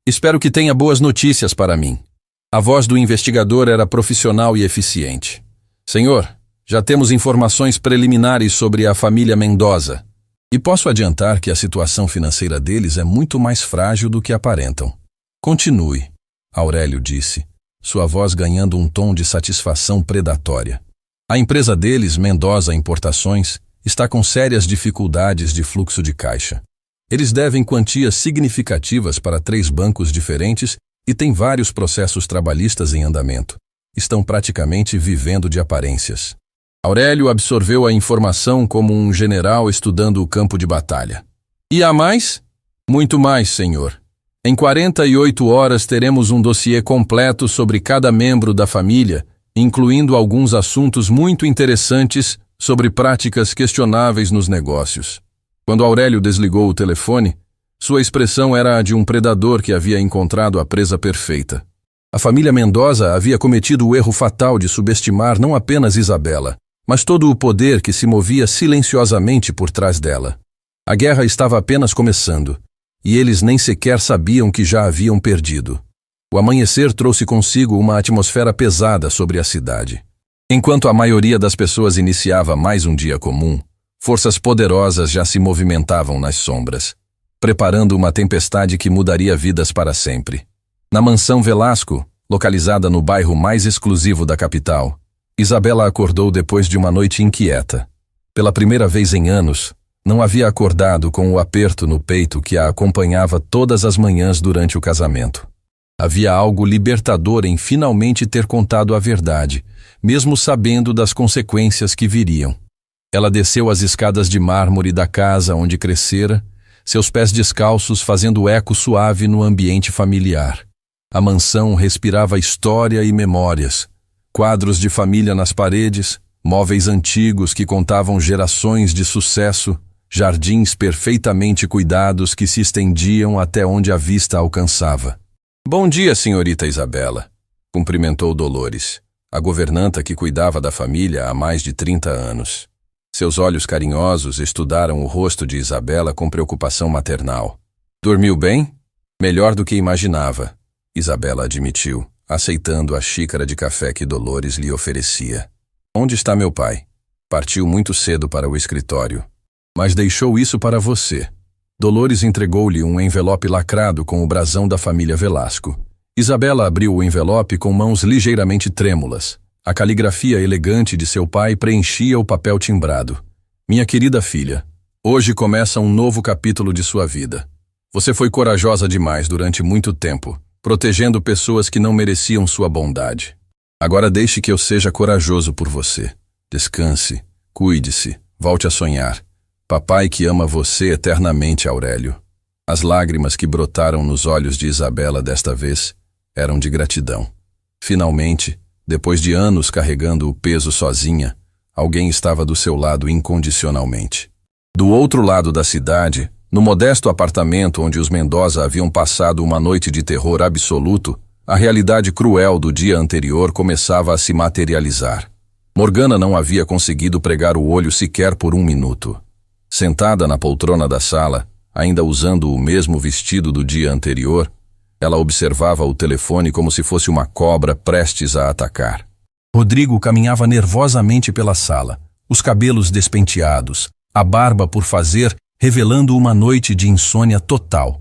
espero que tenha boas notícias para mim. A voz do investigador era profissional e eficiente. Senhor, já temos informações preliminares sobre a família Mendoza. E posso adiantar que a situação financeira deles é muito mais frágil do que aparentam. Continue, Aurélio disse, sua voz ganhando um tom de satisfação predatória. A empresa deles, Mendoza Importações, está com sérias dificuldades de fluxo de caixa. Eles devem quantias significativas para 3 bancos diferentes e têm vários processos trabalhistas em andamento. Estão praticamente vivendo de aparências. Aurélio absorveu a informação como um general estudando o campo de batalha. E há mais? Muito mais, senhor. Em 48 horas teremos um dossiê completo sobre cada membro da família, incluindo alguns assuntos muito interessantes sobre práticas questionáveis nos negócios. Quando Aurélio desligou o telefone, sua expressão era a de um predador que havia encontrado a presa perfeita. A família Mendoza havia cometido o erro fatal de subestimar não apenas Isabela, mas todo o poder que se movia silenciosamente por trás dela. A guerra estava apenas começando, e eles nem sequer sabiam que já haviam perdido. O amanhecer trouxe consigo uma atmosfera pesada sobre a cidade. Enquanto a maioria das pessoas iniciava mais um dia comum, forças poderosas já se movimentavam nas sombras, preparando uma tempestade que mudaria vidas para sempre. Na mansão Velasco, localizada no bairro mais exclusivo da capital, Isabela acordou depois de uma noite inquieta. Pela primeira vez em anos, não havia acordado com o aperto no peito que a acompanhava todas as manhãs durante o casamento. Havia algo libertador em finalmente ter contado a verdade, mesmo sabendo das consequências que viriam. Ela desceu as escadas de mármore da casa onde crescera, seus pés descalços fazendo eco suave no ambiente familiar. A mansão respirava história e memórias, quadros de família nas paredes, móveis antigos que contavam gerações de sucesso, jardins perfeitamente cuidados que se estendiam até onde a vista alcançava. Bom dia, senhorita Isabela, cumprimentou Dolores, a governanta que cuidava da família há mais de 30 anos. Seus olhos carinhosos estudaram o rosto de Isabela com preocupação maternal. Dormiu bem? Melhor do que imaginava, Isabela admitiu, aceitando a xícara de café que Dolores lhe oferecia. Onde está meu pai? Partiu muito cedo para o escritório. Mas deixou isso para você. Dolores entregou-lhe um envelope lacrado com o brasão da família Velasco. Isabela abriu o envelope com mãos ligeiramente trêmulas. A caligrafia elegante de seu pai preenchia o papel timbrado. Minha querida filha, hoje começa um novo capítulo de sua vida. Você foi corajosa demais durante muito tempo, protegendo pessoas que não mereciam sua bondade. Agora deixe que eu seja corajoso por você. Descanse, cuide-se, volte a sonhar. Papai que ama você eternamente, Aurélio. As lágrimas que brotaram nos olhos de Isabela desta vez eram de gratidão. Finalmente, depois de anos carregando o peso sozinha, alguém estava do seu lado incondicionalmente. Do outro lado da cidade, no modesto apartamento onde os Mendoza haviam passado uma noite de terror absoluto, a realidade cruel do dia anterior começava a se materializar. Morgana não havia conseguido pregar o olho sequer por um minuto. Sentada na poltrona da sala, ainda usando o mesmo vestido do dia anterior, ela observava o telefone como se fosse uma cobra prestes a atacar. Rodrigo caminhava nervosamente pela sala, os cabelos despenteados, a barba por fazer, revelando uma noite de insônia total.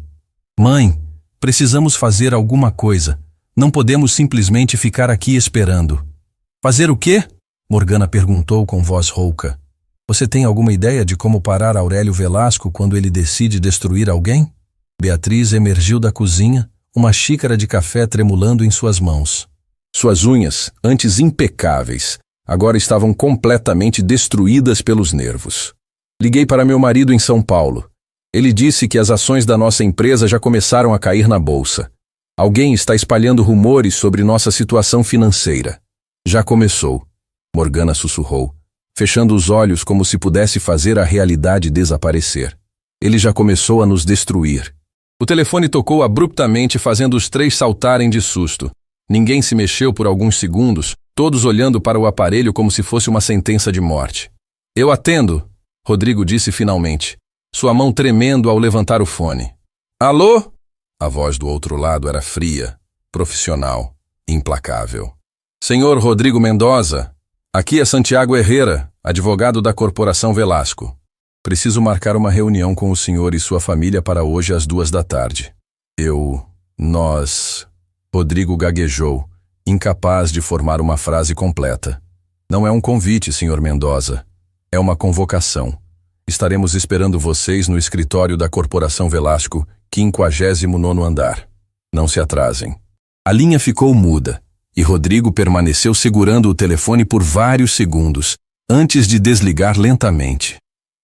Mãe, precisamos fazer alguma coisa. Não podemos simplesmente ficar aqui esperando. Fazer o quê? Morgana perguntou com voz rouca. Você tem alguma ideia de como parar Aurélio Velasco quando ele decide destruir alguém? Beatriz emergiu da cozinha, uma xícara de café tremulando em suas mãos. Suas unhas, antes impecáveis, agora estavam completamente destruídas pelos nervos. Liguei para meu marido em São Paulo. Ele disse que as ações da nossa empresa já começaram a cair na bolsa. Alguém está espalhando rumores sobre nossa situação financeira. Já começou, Morgana sussurrou, fechando os olhos como se pudesse fazer a realidade desaparecer. Ele já começou a nos destruir. O telefone tocou abruptamente, fazendo os três saltarem de susto. Ninguém se mexeu por alguns segundos, todos olhando para o aparelho como se fosse uma sentença de morte. Eu atendo, Rodrigo disse finalmente, sua mão tremendo ao levantar o fone. Alô? A voz do outro lado era fria, profissional, implacável. Senhor Rodrigo Mendoza, aqui é Santiago Herrera, advogado da Corporação Velasco. Preciso marcar uma reunião com o senhor e sua família para hoje às 14h. Nós... Rodrigo gaguejou, incapaz de formar uma frase completa. Não é um convite, senhor Mendoza. É uma convocação. Estaremos esperando vocês no escritório da Corporação Velasco, 59º andar. Não se atrasem. A linha ficou muda, e Rodrigo permaneceu segurando o telefone por vários segundos, antes de desligar lentamente.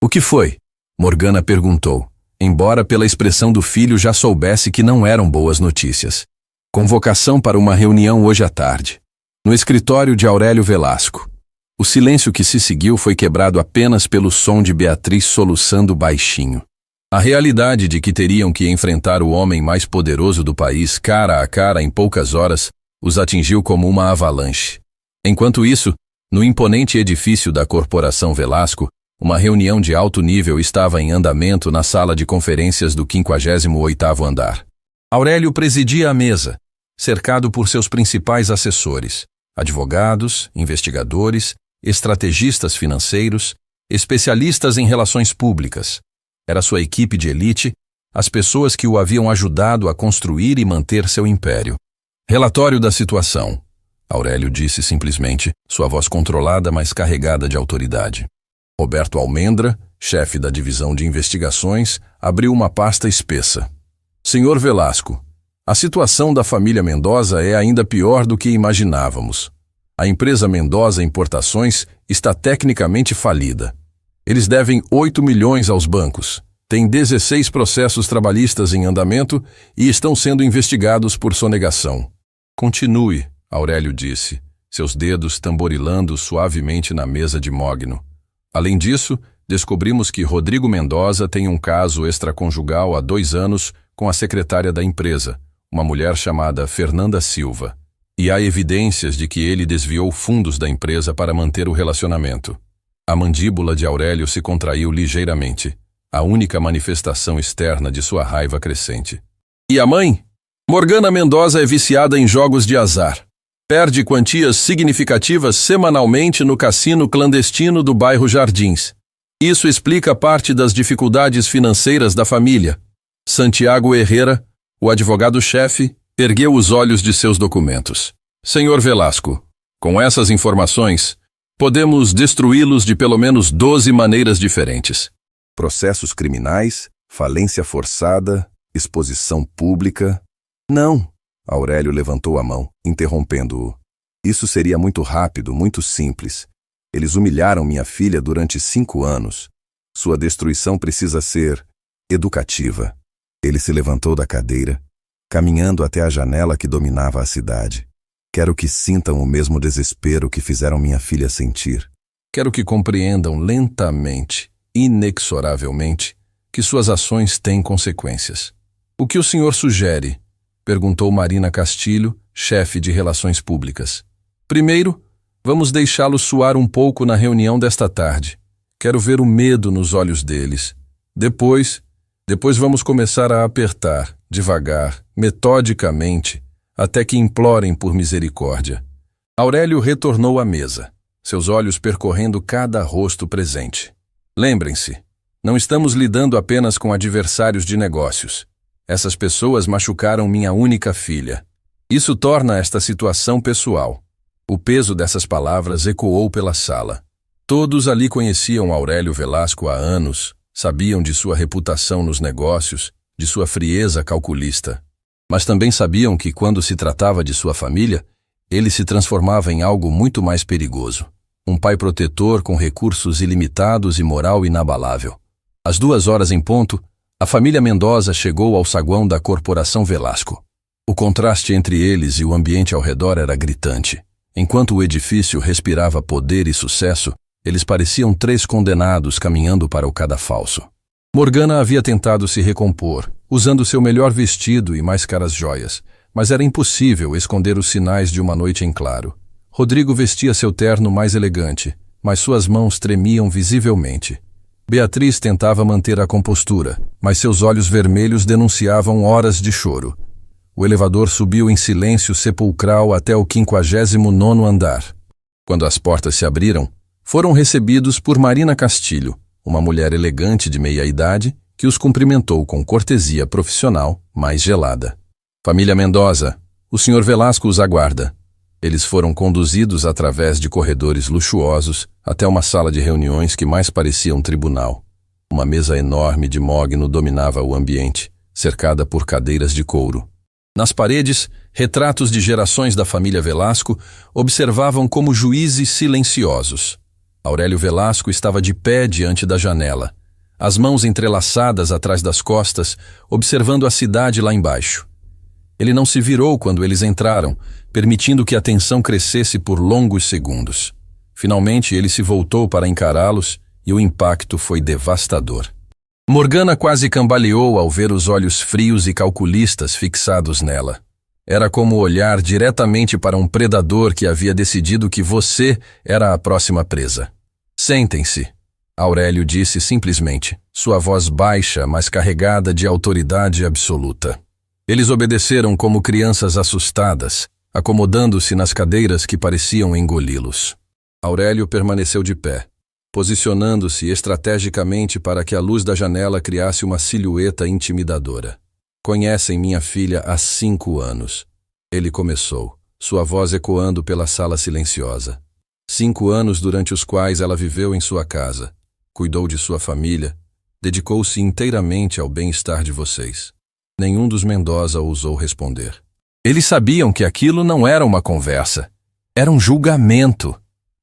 O que foi? Morgana perguntou, embora pela expressão do filho já soubesse que não eram boas notícias. Convocação para uma reunião hoje à tarde, no escritório de Aurélio Velasco. O silêncio que se seguiu foi quebrado apenas pelo som de Beatriz soluçando baixinho. A realidade de que teriam que enfrentar o homem mais poderoso do país cara a cara em poucas horas os atingiu como uma avalanche. Enquanto isso, no imponente edifício da Corporação Velasco, uma reunião de alto nível estava em andamento na sala de conferências do 58º andar. Aurélio presidia a mesa, cercado por seus principais assessores, advogados, investigadores, estrategistas financeiros, especialistas em relações públicas. Era sua equipe de elite, as pessoas que o haviam ajudado a construir e manter seu império. Relatório da situação, Aurélio disse simplesmente, sua voz controlada, mas carregada de autoridade. Roberto Almendra, chefe da divisão de investigações, abriu uma pasta espessa. Senhor Velasco, a situação da família Mendoza é ainda pior do que imaginávamos. A empresa Mendoza Importações está tecnicamente falida. Eles devem 8 milhões aos bancos, têm 16 processos trabalhistas em andamento e estão sendo investigados por sonegação. Continue, Aurélio disse, seus dedos tamborilando suavemente na mesa de mogno. Além disso, descobrimos que Rodrigo Mendoza tem um caso extraconjugal há 2 anos com a secretária da empresa, uma mulher chamada Fernanda Silva. E há evidências de que ele desviou fundos da empresa para manter o relacionamento. A mandíbula de Aurélio se contraiu ligeiramente, a única manifestação externa de sua raiva crescente. E a mãe? Morgana Mendoza é viciada em jogos de azar. Perde quantias significativas semanalmente no cassino clandestino do bairro Jardins. Isso explica parte das dificuldades financeiras da família. Santiago Herrera, o advogado-chefe, ergueu os olhos de seus documentos. Senhor Velasco, com essas informações, podemos destruí-los de pelo menos 12 maneiras diferentes. Processos criminais, falência forçada, exposição pública... Não, Aurélio levantou a mão, interrompendo-o. Isso seria muito rápido, muito simples. Eles humilharam minha filha durante 5 anos. Sua destruição precisa ser educativa. Ele se levantou da cadeira, caminhando até a janela que dominava a cidade. Quero que sintam o mesmo desespero que fizeram minha filha sentir. Quero que compreendam lentamente, inexoravelmente, que suas ações têm consequências. O que o senhor sugere? Perguntou Marina Castilho, chefe de Relações Públicas. Primeiro, vamos deixá-los suar um pouco na reunião desta tarde. Quero ver o medo nos olhos deles. Depois vamos começar a apertar, devagar, metodicamente, até que implorem por misericórdia. Aurélio retornou à mesa, seus olhos percorrendo cada rosto presente. Lembrem-se, não estamos lidando apenas com adversários de negócios. Essas pessoas machucaram minha única filha. Isso torna esta situação pessoal. O peso dessas palavras ecoou pela sala. Todos ali conheciam Aurélio Velasco há anos, sabiam de sua reputação nos negócios, de sua frieza calculista. Mas também sabiam que, quando se tratava de sua família, ele se transformava em algo muito mais perigoso. Um pai protetor com recursos ilimitados e moral inabalável. Às 2h em ponto, a família Mendoza chegou ao saguão da Corporação Velasco. O contraste entre eles e o ambiente ao redor era gritante. Enquanto o edifício respirava poder e sucesso, eles pareciam 3 condenados caminhando para o cadafalso. Morgana havia tentado se recompor, usando seu melhor vestido e mais caras joias, mas era impossível esconder os sinais de uma noite em claro. Rodrigo vestia seu terno mais elegante, mas suas mãos tremiam visivelmente. Beatriz tentava manter a compostura, mas seus olhos vermelhos denunciavam horas de choro. O elevador subiu em silêncio sepulcral até o 59º andar. Quando as portas se abriram, foram recebidos por Marina Castilho, uma mulher elegante de meia-idade, que os cumprimentou com cortesia profissional mais gelada. Família Mendoza, o Sr. Velasco os aguarda. Eles foram conduzidos através de corredores luxuosos até uma sala de reuniões que mais parecia um tribunal. Uma mesa enorme de mogno dominava o ambiente, cercada por cadeiras de couro. Nas paredes, retratos de gerações da família Velasco observavam como juízes silenciosos. Aurélio Velasco estava de pé diante da janela, as mãos entrelaçadas atrás das costas, observando a cidade lá embaixo. Ele não se virou quando eles entraram, permitindo que a tensão crescesse por longos segundos. Finalmente ele se voltou para encará-los e o impacto foi devastador. Morgana quase cambaleou ao ver os olhos frios e calculistas fixados nela. Era como olhar diretamente para um predador que havia decidido que você era a próxima presa. Sentem-se, Aurélio disse simplesmente, sua voz baixa, mas carregada de autoridade absoluta. Eles obedeceram como crianças assustadas, acomodando-se nas cadeiras que pareciam engoli-los. Aurélio permaneceu de pé, posicionando-se estrategicamente para que a luz da janela criasse uma silhueta intimidadora. Conhecem minha filha há 5 anos. Ele começou, sua voz ecoando pela sala silenciosa. 5 anos durante os quais ela viveu em sua casa, cuidou de sua família, dedicou-se inteiramente ao bem-estar de vocês. Nenhum dos Mendoza ousou responder. Eles sabiam que aquilo não era uma conversa, era um julgamento.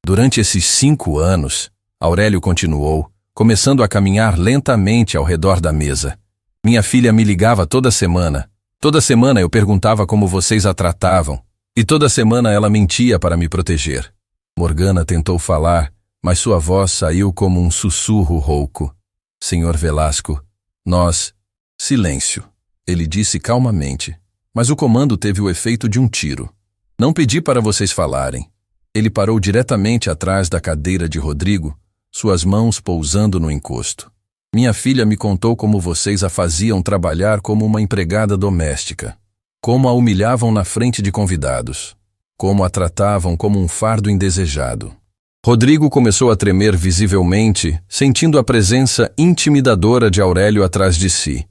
Durante esses 5 anos, Aurélio continuou, começando a caminhar lentamente ao redor da mesa. Minha filha me ligava toda semana. Toda semana eu perguntava como vocês a tratavam, e toda semana ela mentia para me proteger. Morgana tentou falar, mas sua voz saiu como um sussurro rouco. Senhor Velasco, nós... Silêncio. Ele disse calmamente, mas o comando teve o efeito de um tiro. Não pedi para vocês falarem. Ele parou diretamente atrás da cadeira de Rodrigo, suas mãos pousando no encosto. Minha filha me contou como vocês a faziam trabalhar como uma empregada doméstica, como a humilhavam na frente de convidados, como a tratavam como um fardo indesejado. Rodrigo começou a tremer visivelmente, sentindo a presença intimidadora de Aurélio atrás de si.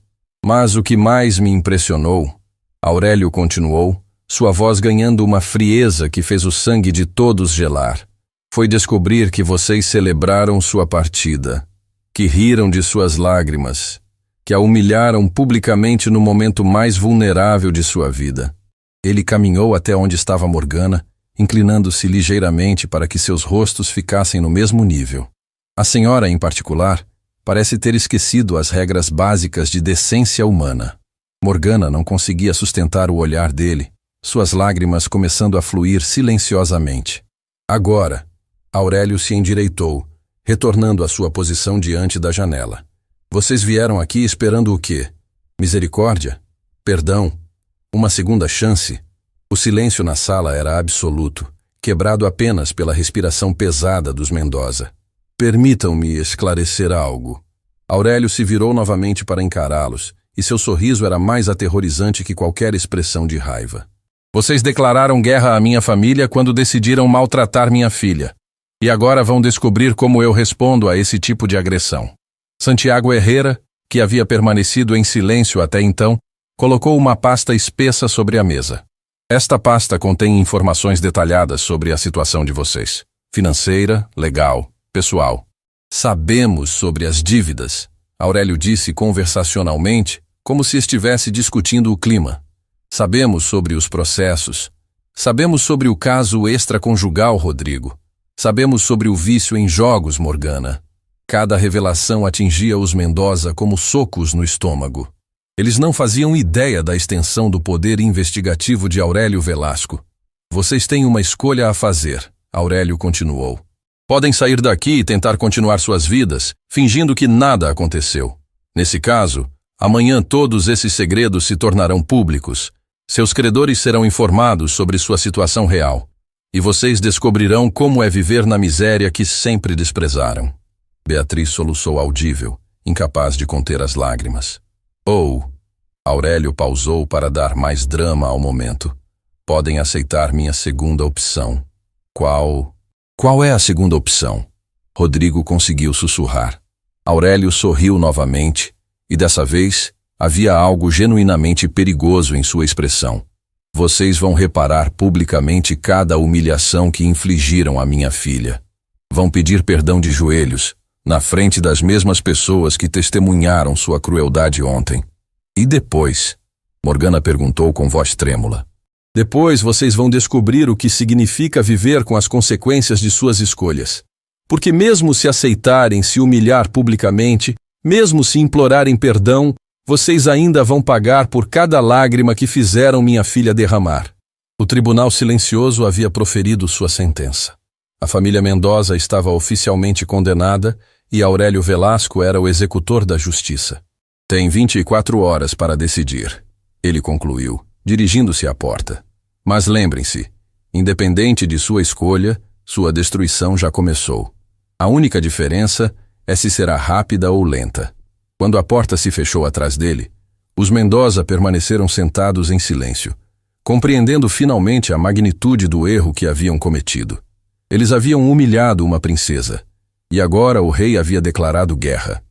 Mas o que mais me impressionou, Aurélio continuou, sua voz ganhando uma frieza que fez o sangue de todos gelar, foi descobrir que vocês celebraram sua partida, que riram de suas lágrimas, que a humilharam publicamente no momento mais vulnerável de sua vida. Ele caminhou até onde estava Morgana, inclinando-se ligeiramente para que seus rostos ficassem no mesmo nível. A senhora, em particular, parece ter esquecido as regras básicas de decência humana. Morgana não conseguia sustentar o olhar dele, suas lágrimas começando a fluir silenciosamente. Agora, Aurélio se endireitou, retornando à sua posição diante da janela. Vocês vieram aqui esperando o quê? Misericórdia? Perdão? Uma segunda chance? O silêncio na sala era absoluto, quebrado apenas pela respiração pesada dos Mendoza. Permitam-me esclarecer algo. Aurélio se virou novamente para encará-los, e seu sorriso era mais aterrorizante que qualquer expressão de raiva. Vocês declararam guerra à minha família quando decidiram maltratar minha filha. E agora vão descobrir como eu respondo a esse tipo de agressão. Santiago Herrera, que havia permanecido em silêncio até então, colocou uma pasta espessa sobre a mesa. Esta pasta contém informações detalhadas sobre a situação de vocês. Financeira, legal, pessoal. Sabemos sobre as dívidas, Aurélio disse conversacionalmente, como se estivesse discutindo o clima. Sabemos sobre os processos. Sabemos sobre o caso extraconjugal, Rodrigo. Sabemos sobre o vício em jogos, Morgana. Cada revelação atingia os Mendoza como socos no estômago. Eles não faziam ideia da extensão do poder investigativo de Aurélio Velasco. Vocês têm uma escolha a fazer, Aurélio continuou. Podem sair daqui e tentar continuar suas vidas, fingindo que nada aconteceu. Nesse caso, amanhã todos esses segredos se tornarão públicos. Seus credores serão informados sobre sua situação real. E vocês descobrirão como é viver na miséria que sempre desprezaram. Beatriz soluçou audível, incapaz de conter as lágrimas. Aurélio pausou para dar mais drama ao momento. Podem aceitar minha segunda opção. Qual é a segunda opção? Rodrigo conseguiu sussurrar. Aurélio sorriu novamente, e dessa vez havia algo genuinamente perigoso em sua expressão. Vocês vão reparar publicamente cada humilhação que infligiram à minha filha. Vão pedir perdão de joelhos, na frente das mesmas pessoas que testemunharam sua crueldade ontem. E depois? Morgana perguntou com voz trêmula. Depois vocês vão descobrir o que significa viver com as consequências de suas escolhas. Porque mesmo se aceitarem se humilhar publicamente, mesmo se implorarem perdão, vocês ainda vão pagar por cada lágrima que fizeram minha filha derramar. O tribunal silencioso havia proferido sua sentença. A família Mendoza estava oficialmente condenada e Aurélio Velasco era o executor da justiça. Tem 24 horas para decidir, ele concluiu, dirigindo-se à porta. Mas lembrem-se, independente de sua escolha, sua destruição já começou. A única diferença é se será rápida ou lenta. Quando a porta se fechou atrás dele, os Mendoza permaneceram sentados em silêncio, compreendendo finalmente a magnitude do erro que haviam cometido. Eles haviam humilhado uma princesa, e agora o rei havia declarado guerra.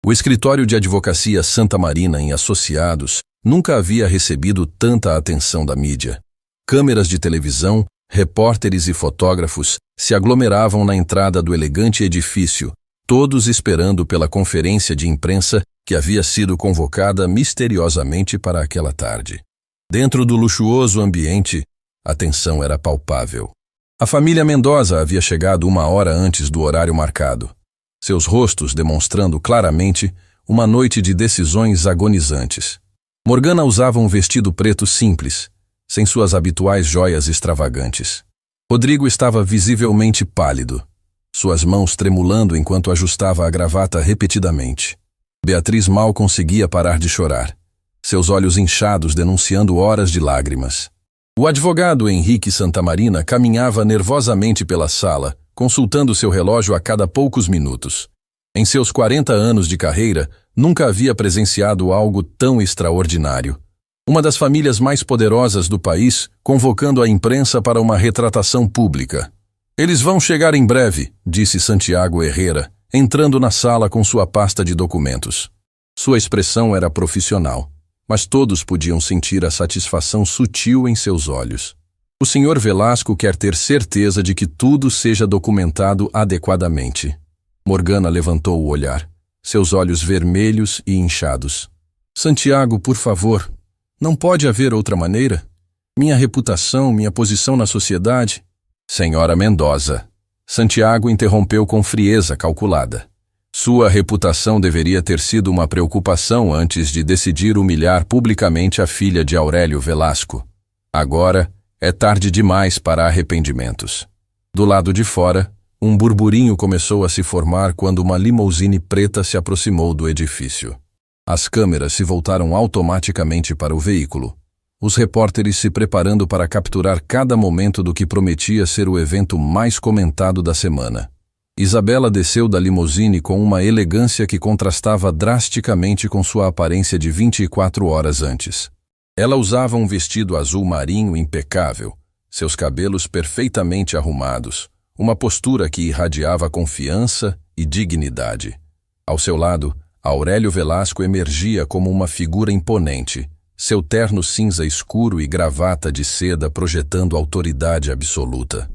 O escritório de advocacia Santa Marina em Associados nunca havia recebido tanta atenção da mídia. Câmeras de televisão, repórteres e fotógrafos se aglomeravam na entrada do elegante edifício, todos esperando pela conferência de imprensa que havia sido convocada misteriosamente para aquela tarde. Dentro do luxuoso ambiente, a tensão era palpável. A família Mendoza havia chegado 1 hora antes do horário marcado, seus rostos demonstrando claramente uma noite de decisões agonizantes. Morgana usava um vestido preto simples, sem suas habituais joias extravagantes. Rodrigo estava visivelmente pálido, suas mãos tremulando enquanto ajustava a gravata repetidamente. Beatriz mal conseguia parar de chorar, seus olhos inchados denunciando horas de lágrimas. O advogado Henrique Santamarina caminhava nervosamente pela sala, consultando seu relógio a cada poucos minutos. Em seus 40 anos de carreira, nunca havia presenciado algo tão extraordinário. Uma das famílias mais poderosas do país, convocando a imprensa para uma retratação pública. Eles vão chegar em breve, disse Santiago Herrera, entrando na sala com sua pasta de documentos. Sua expressão era profissional, mas todos podiam sentir a satisfação sutil em seus olhos. O Sr. Velasco quer ter certeza de que tudo seja documentado adequadamente. Morgana levantou o olhar, seus olhos vermelhos e inchados. Santiago, por favor, não pode haver outra maneira? Minha reputação, minha posição na sociedade... Senhora Mendoza, Santiago interrompeu com frieza calculada. Sua reputação deveria ter sido uma preocupação antes de decidir humilhar publicamente a filha de Aurélio Velasco. Agora é tarde demais para arrependimentos. Do lado de fora, um burburinho começou a se formar quando uma limusine preta se aproximou do edifício. As câmeras se voltaram automaticamente para o veículo, os repórteres se preparando para capturar cada momento do que prometia ser o evento mais comentado da semana. Isabela desceu da limusine com uma elegância que contrastava drasticamente com sua aparência de 24 horas antes. Ela usava um vestido azul marinho impecável, seus cabelos perfeitamente arrumados, uma postura que irradiava confiança e dignidade. Ao seu lado, Aurélio Velasco emergia como uma figura imponente, seu terno cinza escuro e gravata de seda projetando autoridade absoluta.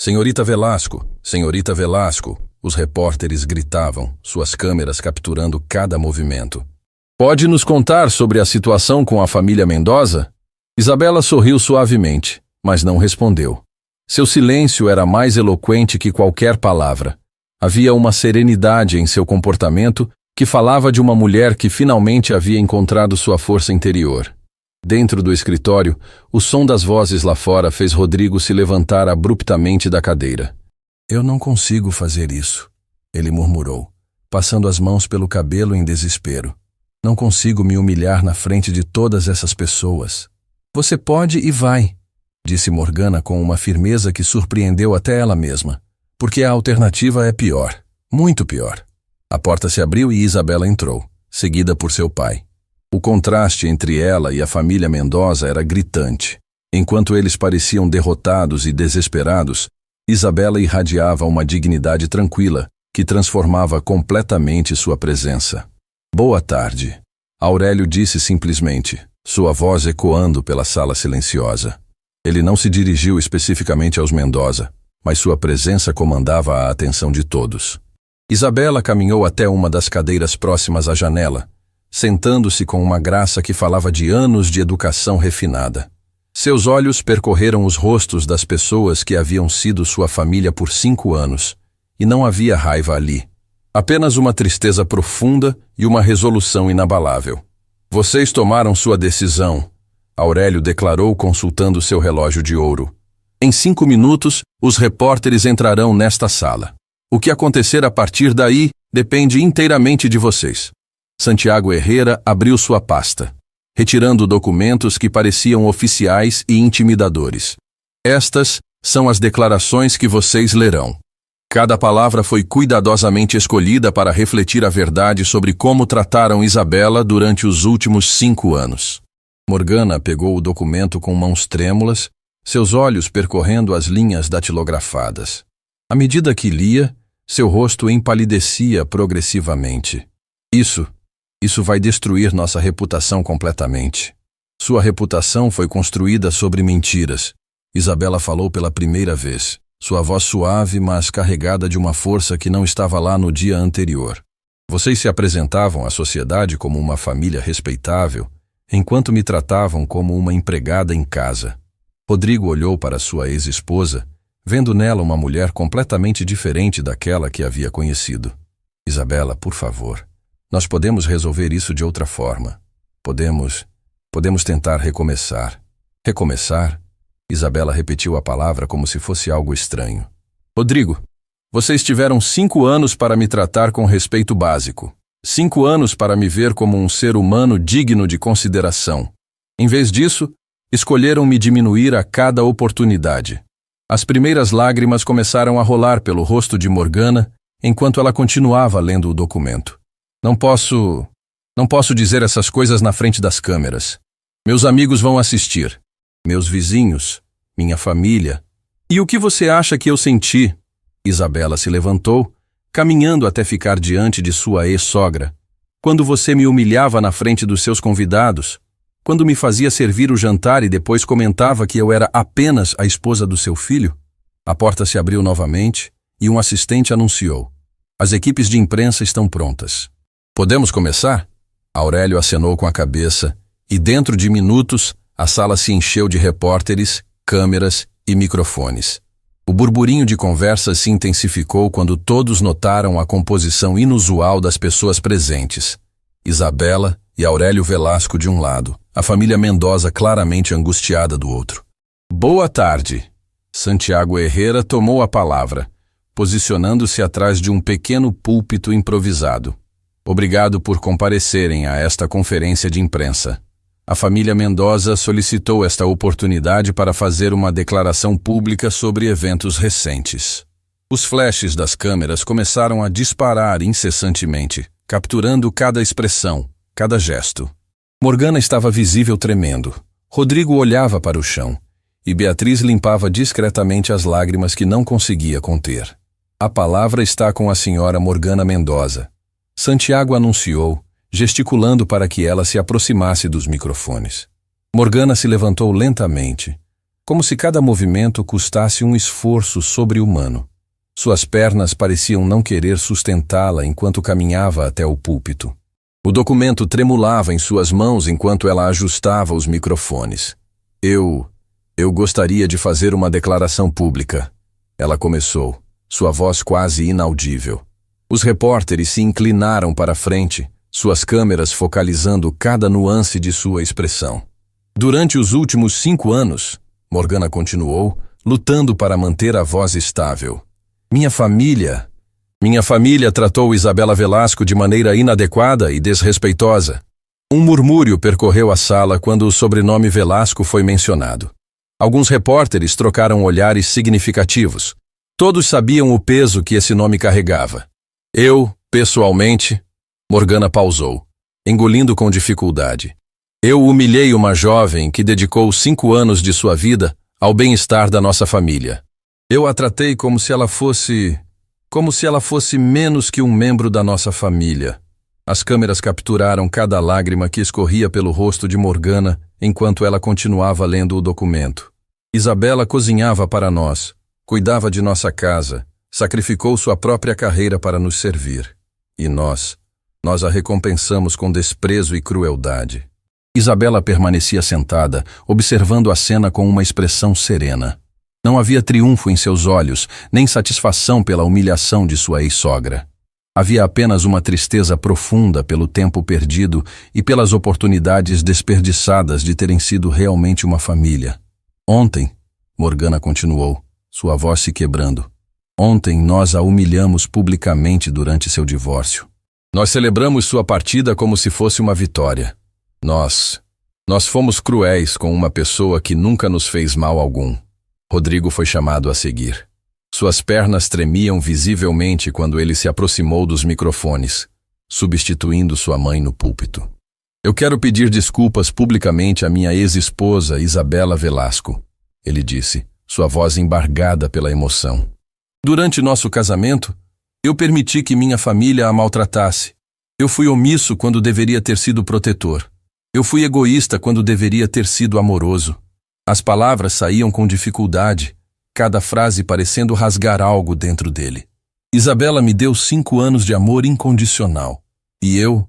Senhorita Velasco, senhorita Velasco, os repórteres gritavam, suas câmeras capturando cada movimento. Pode nos contar sobre a situação com a família Mendoza? Isabela sorriu suavemente, mas não respondeu. Seu silêncio era mais eloquente que qualquer palavra. Havia uma serenidade em seu comportamento que falava de uma mulher que finalmente havia encontrado sua força interior. Dentro do escritório, o som das vozes lá fora fez Rodrigo se levantar abruptamente da cadeira. Eu não consigo fazer isso, ele murmurou, passando as mãos pelo cabelo em desespero. Não consigo me humilhar na frente de todas essas pessoas. Você pode e vai, disse Morgana com uma firmeza que surpreendeu até ela mesma, porque a alternativa é pior, muito pior. A porta se abriu e Isabela entrou, seguida por seu pai. O contraste entre ela e a família Mendoza era gritante. Enquanto eles pareciam derrotados e desesperados, Isabela irradiava uma dignidade tranquila, que transformava completamente sua presença. Boa tarde, Aurélio disse simplesmente, sua voz ecoando pela sala silenciosa. Ele não se dirigiu especificamente aos Mendoza, mas sua presença comandava a atenção de todos. Isabela caminhou até uma das cadeiras próximas à janela, sentando-se com uma graça que falava de anos de educação refinada. Seus olhos percorreram os rostos das pessoas que haviam sido sua família por 5 anos, e não havia raiva ali. Apenas uma tristeza profunda e uma resolução inabalável. Vocês tomaram sua decisão, Aurélio declarou consultando seu relógio de ouro. Em 5 minutos, os repórteres entrarão nesta sala. O que acontecer a partir daí depende inteiramente de vocês. Santiago Herrera abriu sua pasta, retirando documentos que pareciam oficiais e intimidadores. Estas são as declarações que vocês lerão. Cada palavra foi cuidadosamente escolhida para refletir a verdade sobre como trataram Isabela durante os últimos 5 anos. Morgana pegou o documento com mãos trêmulas, seus olhos percorrendo as linhas datilografadas. À medida que lia, seu rosto empalidecia progressivamente. Isso vai destruir nossa reputação completamente. Sua reputação foi construída sobre mentiras. Isabela falou pela primeira vez, sua voz suave, mas carregada de uma força que não estava lá no dia anterior. Vocês se apresentavam à sociedade como uma família respeitável, enquanto me tratavam como uma empregada em casa. Rodrigo olhou para sua ex-esposa, vendo nela uma mulher completamente diferente daquela que havia conhecido. Isabela, por favor. Nós podemos resolver isso de outra forma. Podemos tentar recomeçar. Recomeçar? Isabela repetiu a palavra como se fosse algo estranho. Rodrigo, vocês tiveram 5 anos para me tratar com respeito básico. 5 anos para me ver como um ser humano digno de consideração. Em vez disso, escolheram me diminuir a cada oportunidade. As primeiras lágrimas começaram a rolar pelo rosto de Morgana enquanto ela continuava lendo o documento. Não posso dizer essas coisas na frente das câmeras. Meus amigos vão assistir. Meus vizinhos, minha família. E o que você acha que eu senti? Isabela se levantou, caminhando até ficar diante de sua ex-sogra. Quando você me humilhava na frente dos seus convidados, quando me fazia servir o jantar e depois comentava que eu era apenas a esposa do seu filho? A porta se abriu novamente e um assistente anunciou. As equipes de imprensa estão prontas. Podemos começar? Aurélio acenou com a cabeça e dentro de minutos a sala se encheu de repórteres, câmeras e microfones. O burburinho de conversa se intensificou quando todos notaram a composição inusual das pessoas presentes. Isabela e Aurélio Velasco de um lado, a família Mendoza claramente angustiada do outro. Boa tarde. Santiago Herrera tomou a palavra, posicionando-se atrás de um pequeno púlpito improvisado. Obrigado por comparecerem a esta conferência de imprensa. A família Mendoza solicitou esta oportunidade para fazer uma declaração pública sobre eventos recentes. Os flashes das câmeras começaram a disparar incessantemente, capturando cada expressão, cada gesto. Morgana estava visível tremendo. Rodrigo olhava para o chão, e Beatriz limpava discretamente as lágrimas que não conseguia conter. A palavra está com a senhora Morgana Mendoza. Santiago anunciou, gesticulando para que ela se aproximasse dos microfones. Morgana se levantou lentamente, como se cada movimento custasse um esforço sobre-humano. Suas pernas pareciam não querer sustentá-la enquanto caminhava até o púlpito. O documento tremulava em suas mãos enquanto ela ajustava os microfones. Eu gostaria de fazer uma declaração pública. Ela começou, sua voz quase inaudível. Os repórteres se inclinaram para a frente, suas câmeras focalizando cada nuance de sua expressão. Durante os últimos 5 anos, Morgana continuou, lutando para manter a voz estável. Minha família tratou Isabela Velasco de maneira inadequada e desrespeitosa. Um murmúrio percorreu a sala quando o sobrenome Velasco foi mencionado. Alguns repórteres trocaram olhares significativos. Todos sabiam o peso que esse nome carregava. Eu, pessoalmente... Morgana pausou, engolindo com dificuldade. Eu humilhei uma jovem que dedicou 5 anos de sua vida ao bem-estar da nossa família. Eu a tratei como se ela fosse menos que um membro da nossa família. As câmeras capturaram cada lágrima que escorria pelo rosto de Morgana enquanto ela continuava lendo o documento. Isabela cozinhava para nós, cuidava de nossa casa, sacrificou sua própria carreira para nos servir. E nós a recompensamos com desprezo e crueldade. Isabela permanecia sentada, observando a cena com uma expressão serena. Não havia triunfo em seus olhos, nem satisfação pela humilhação de sua ex-sogra. Havia apenas uma tristeza profunda pelo tempo perdido e pelas oportunidades desperdiçadas de terem sido realmente uma família. Ontem, Morgana continuou, sua voz se quebrando. Ontem nós a humilhamos publicamente durante seu divórcio. Nós celebramos sua partida como se fosse uma vitória. Nós fomos cruéis com uma pessoa que nunca nos fez mal algum. Rodrigo foi chamado a seguir. Suas pernas tremiam visivelmente quando ele se aproximou dos microfones, substituindo sua mãe no púlpito. Eu quero pedir desculpas publicamente à minha ex-esposa Isabela Velasco, ele disse, sua voz embargada pela emoção. Durante nosso casamento, eu permiti que minha família a maltratasse. Eu fui omisso quando deveria ter sido protetor. Eu fui egoísta quando deveria ter sido amoroso. As palavras saíam com dificuldade, cada frase parecendo rasgar algo dentro dele. Isabela me deu 5 anos de amor incondicional. E eu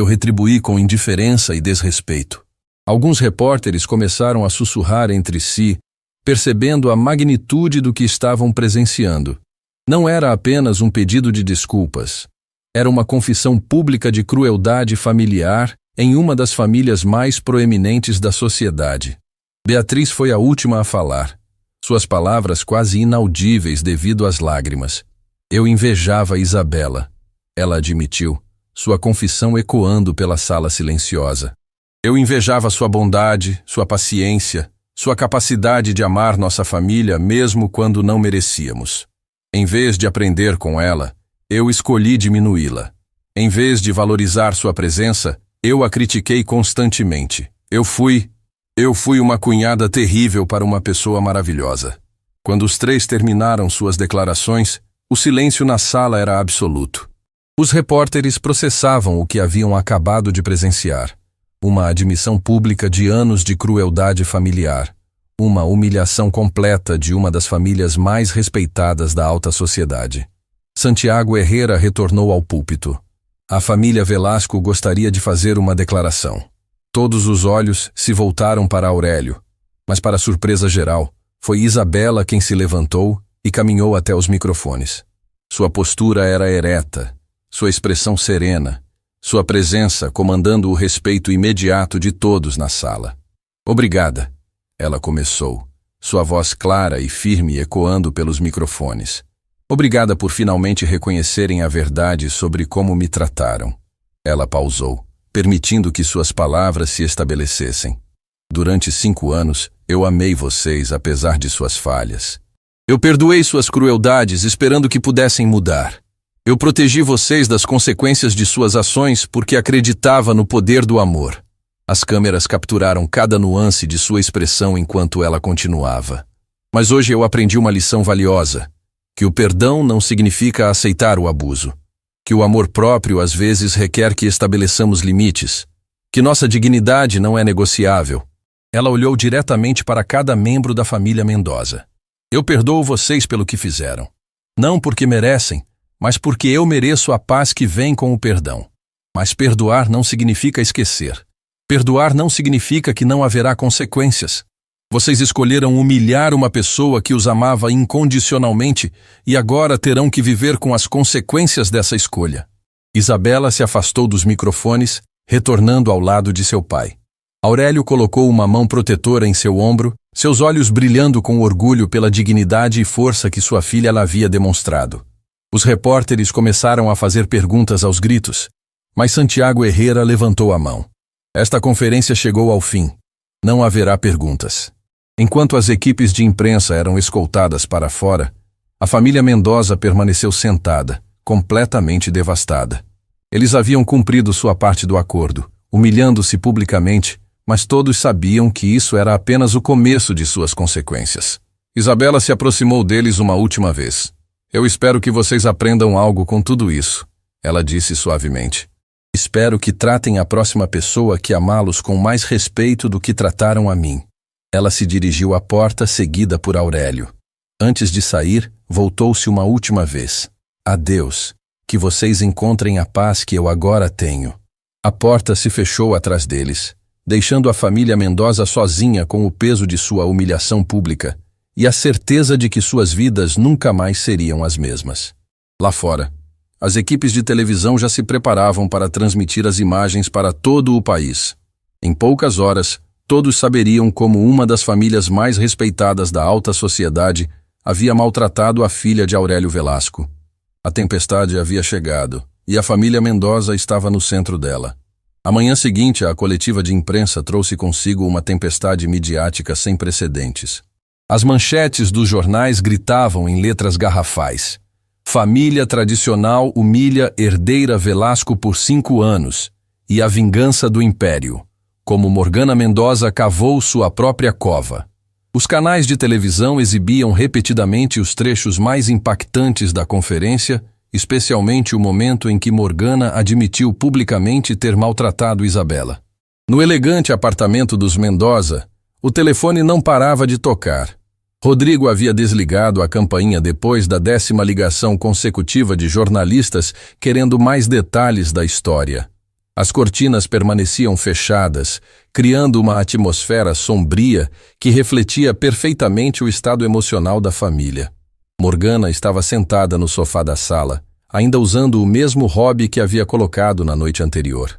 retribuí com indiferença e desrespeito. Alguns repórteres começaram a sussurrar entre si, percebendo a magnitude do que estavam presenciando. Não era apenas um pedido de desculpas. Era uma confissão pública de crueldade familiar em uma das famílias mais proeminentes da sociedade. Beatriz foi a última a falar. Suas palavras quase inaudíveis devido às lágrimas. Eu invejava Isabela. Ela admitiu, sua confissão ecoando pela sala silenciosa. Eu invejava sua bondade, sua paciência, sua capacidade de amar nossa família mesmo quando não merecíamos. Em vez de aprender com ela, eu escolhi diminuí-la. Em vez de valorizar sua presença, eu a critiquei constantemente. Eu fui uma cunhada terrível para uma pessoa maravilhosa. Quando os 3 terminaram suas declarações, o silêncio na sala era absoluto. Os repórteres processavam o que haviam acabado de presenciar. Uma admissão pública de anos de crueldade familiar. Uma humilhação completa de uma das famílias mais respeitadas da alta sociedade. Santiago Herrera retornou ao púlpito. A família Velasco gostaria de fazer uma declaração. Todos os olhos se voltaram para Aurélio, mas para surpresa geral, foi Isabela quem se levantou e caminhou até os microfones. Sua postura era ereta, sua expressão serena, sua presença comandando o respeito imediato de todos na sala. Obrigada. Ela começou, sua voz clara e firme ecoando pelos microfones. Obrigada por finalmente reconhecerem a verdade sobre como me trataram. Ela pausou, permitindo que suas palavras se estabelecessem. Durante 5 anos, eu amei vocês apesar de suas falhas. Eu perdoei suas crueldades esperando que pudessem mudar. Eu protegi vocês das consequências de suas ações porque acreditava no poder do amor. As câmeras capturaram cada nuance de sua expressão enquanto ela continuava. Mas hoje eu aprendi uma lição valiosa, que o perdão não significa aceitar o abuso, que o amor próprio às vezes requer que estabeleçamos limites, que nossa dignidade não é negociável. Ela olhou diretamente para cada membro da família Mendoza. Eu perdoo vocês pelo que fizeram. Não porque merecem, mas porque eu mereço a paz que vem com o perdão. Mas perdoar não significa esquecer. Perdoar não significa que não haverá consequências. Vocês escolheram humilhar uma pessoa que os amava incondicionalmente e agora terão que viver com as consequências dessa escolha. Isabela se afastou dos microfones, retornando ao lado de seu pai. Aurélio colocou uma mão protetora em seu ombro, seus olhos brilhando com orgulho pela dignidade e força que sua filha lhe havia demonstrado. Os repórteres começaram a fazer perguntas aos gritos, mas Santiago Herrera levantou a mão. Esta conferência chegou ao fim. Não haverá perguntas. Enquanto as equipes de imprensa eram escoltadas para fora, a família Mendoza permaneceu sentada, completamente devastada. Eles haviam cumprido sua parte do acordo, humilhando-se publicamente, mas todos sabiam que isso era apenas o começo de suas consequências. Isabela se aproximou deles uma última vez. Eu espero que vocês aprendam algo com tudo isso, ela disse suavemente. Espero que tratem a próxima pessoa que amá-los com mais respeito do que trataram a mim. Ela se dirigiu à porta, seguida por Aurélio. Antes de sair, voltou-se uma última vez. Adeus, que vocês encontrem a paz que eu agora tenho. A porta se fechou atrás deles, deixando a família Mendoza sozinha com o peso de sua humilhação pública e a certeza de que suas vidas nunca mais seriam as mesmas. Lá fora, as equipes de televisão já se preparavam para transmitir as imagens para todo o país. Em poucas horas, todos saberiam como uma das famílias mais respeitadas da alta sociedade havia maltratado a filha de Aurélio Velasco. A tempestade havia chegado e a família Mendoza estava no centro dela. A manhã seguinte, a coletiva de imprensa trouxe consigo uma tempestade midiática sem precedentes. As manchetes dos jornais gritavam em letras garrafais: Família tradicional humilha herdeira Velasco por 5 anos e a vingança do império, como Morgana Mendoza cavou sua própria cova. Os canais de televisão exibiam repetidamente os trechos mais impactantes da conferência, especialmente o momento em que Morgana admitiu publicamente ter maltratado Isabela. No elegante apartamento dos Mendoza, o telefone não parava de tocar. Rodrigo havia desligado a campainha depois da 10ª ligação consecutiva de jornalistas querendo mais detalhes da história. As cortinas permaneciam fechadas, criando uma atmosfera sombria que refletia perfeitamente o estado emocional da família. Morgana estava sentada no sofá da sala, ainda usando o mesmo hobby que havia colocado na noite anterior.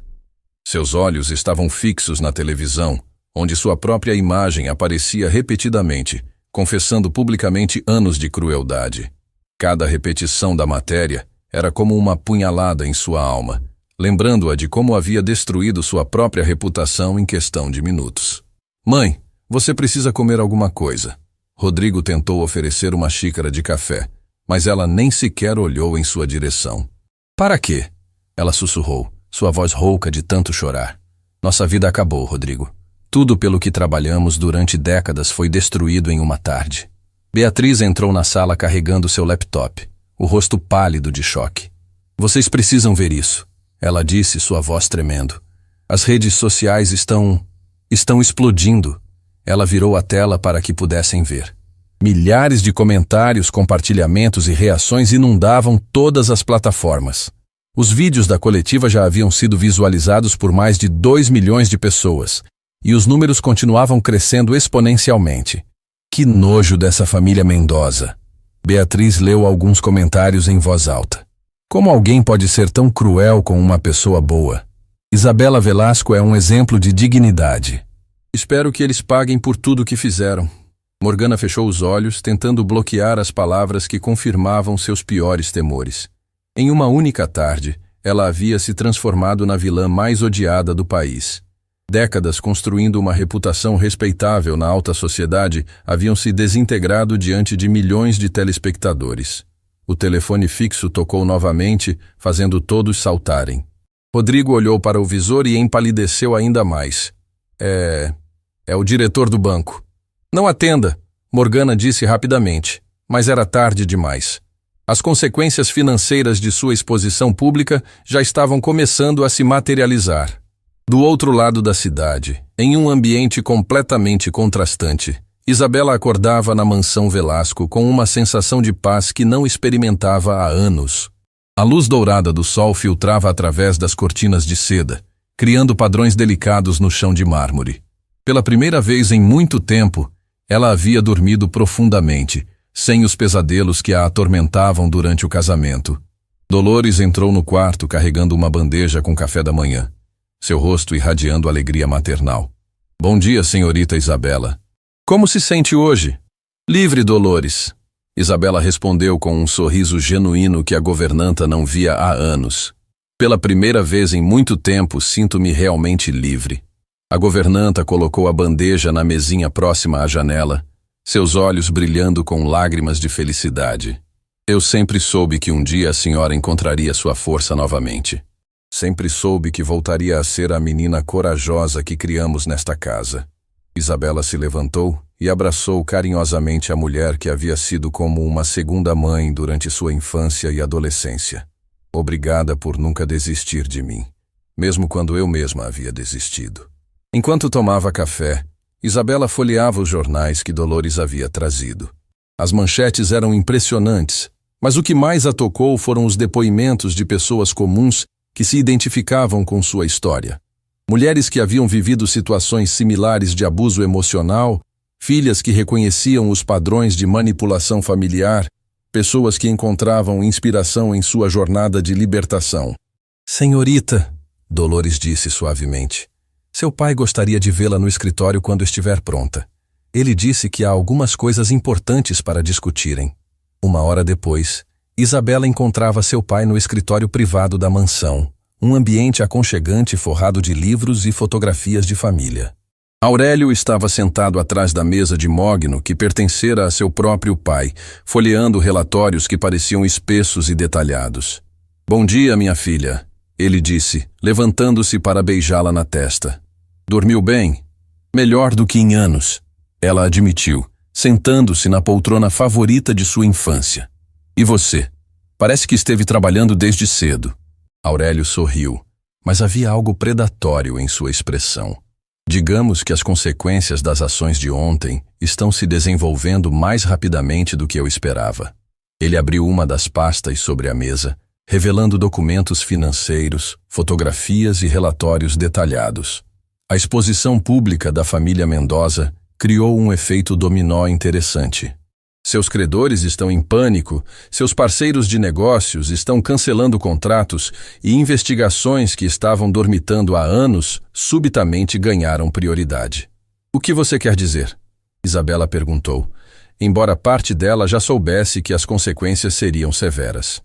Seus olhos estavam fixos na televisão, onde sua própria imagem aparecia repetidamente, confessando publicamente anos de crueldade. Cada repetição da matéria era como uma punhalada em sua alma, lembrando-a de como havia destruído sua própria reputação em questão de minutos. Mãe, você precisa comer alguma coisa. Rodrigo tentou oferecer uma xícara de café, mas ela nem sequer olhou em sua direção. Para quê? Ela sussurrou, sua voz rouca de tanto chorar. Nossa vida acabou, Rodrigo. Tudo pelo que trabalhamos durante décadas foi destruído em uma tarde. Beatriz entrou na sala carregando seu laptop, o rosto pálido de choque. Vocês precisam ver isso, ela disse, sua voz tremendo. As redes sociais estão explodindo. Ela virou a tela para que pudessem ver. Milhares de comentários, compartilhamentos e reações inundavam todas as plataformas. Os vídeos da coletiva já haviam sido visualizados por mais de 2 milhões de pessoas, e os números continuavam crescendo exponencialmente. Que nojo dessa família Mendoza! Beatriz leu alguns comentários em voz alta. Como alguém pode ser tão cruel com uma pessoa boa? Isabela Velasco é um exemplo de dignidade. Espero que eles paguem por tudo o que fizeram. Morgana fechou os olhos, tentando bloquear as palavras que confirmavam seus piores temores. Em uma única tarde, ela havia se transformado na vilã mais odiada do país. Décadas construindo uma reputação respeitável na alta sociedade haviam se desintegrado diante de milhões de telespectadores. O telefone fixo tocou novamente, fazendo todos saltarem. Rodrigo olhou para o visor e empalideceu ainda mais. É o diretor do banco. Não atenda, Morgana disse rapidamente, mas era tarde demais. As consequências financeiras de sua exposição pública já estavam começando a se materializar. Do outro lado da cidade, em um ambiente completamente contrastante, Isabela acordava na mansão Velasco com uma sensação de paz que não experimentava há anos. A luz dourada do sol filtrava através das cortinas de seda, criando padrões delicados no chão de mármore. Pela primeira vez em muito tempo, ela havia dormido profundamente, sem os pesadelos que a atormentavam durante o casamento. Dolores entrou no quarto carregando uma bandeja com café da manhã, seu rosto irradiando alegria maternal. Bom dia, senhorita Isabela. Como se sente hoje? Livre, Dolores. Isabela respondeu com um sorriso genuíno que a governanta não via há anos. Pela primeira vez em muito tempo, sinto-me realmente livre. A governanta colocou a bandeja na mesinha próxima à janela, seus olhos brilhando com lágrimas de felicidade. Eu sempre soube que um dia a senhora encontraria sua força novamente. Sempre soube que voltaria a ser a menina corajosa que criamos nesta casa. Isabela se levantou e abraçou carinhosamente a mulher que havia sido como uma segunda mãe durante sua infância e adolescência. Obrigada por nunca desistir de mim, mesmo quando eu mesma havia desistido. Enquanto tomava café, Isabela folheava os jornais que Dolores havia trazido. As manchetes eram impressionantes, mas o que mais a tocou foram os depoimentos de pessoas comuns que se identificavam com sua história. Mulheres que haviam vivido situações similares de abuso emocional, filhas que reconheciam os padrões de manipulação familiar, pessoas que encontravam inspiração em sua jornada de libertação. Senhorita, Dolores disse suavemente, seu pai gostaria de vê-la no escritório quando estiver pronta. Ele disse que há algumas coisas importantes para discutirem. Uma hora depois, Isabela encontrava seu pai no escritório privado da mansão, um ambiente aconchegante forrado de livros e fotografias de família. Aurélio estava sentado atrás da mesa de mogno que pertencera a seu próprio pai, folheando relatórios que pareciam espessos e detalhados. Bom dia, minha filha, ele disse, levantando-se para beijá-la na testa. Dormiu bem? Melhor do que em anos, ela admitiu, sentando-se na poltrona favorita de sua infância. E você? Parece que esteve trabalhando desde cedo. Aurélio sorriu, mas havia algo predatório em sua expressão. Digamos que as consequências das ações de ontem estão se desenvolvendo mais rapidamente do que eu esperava. Ele abriu uma das pastas sobre a mesa, revelando documentos financeiros, fotografias e relatórios detalhados. A exposição pública da família Mendoza criou um efeito dominó interessante. Seus credores estão em pânico, seus parceiros de negócios estão cancelando contratos e investigações que estavam dormitando há anos subitamente ganharam prioridade. O que você quer dizer? Isabela perguntou, embora parte dela já soubesse que as consequências seriam severas.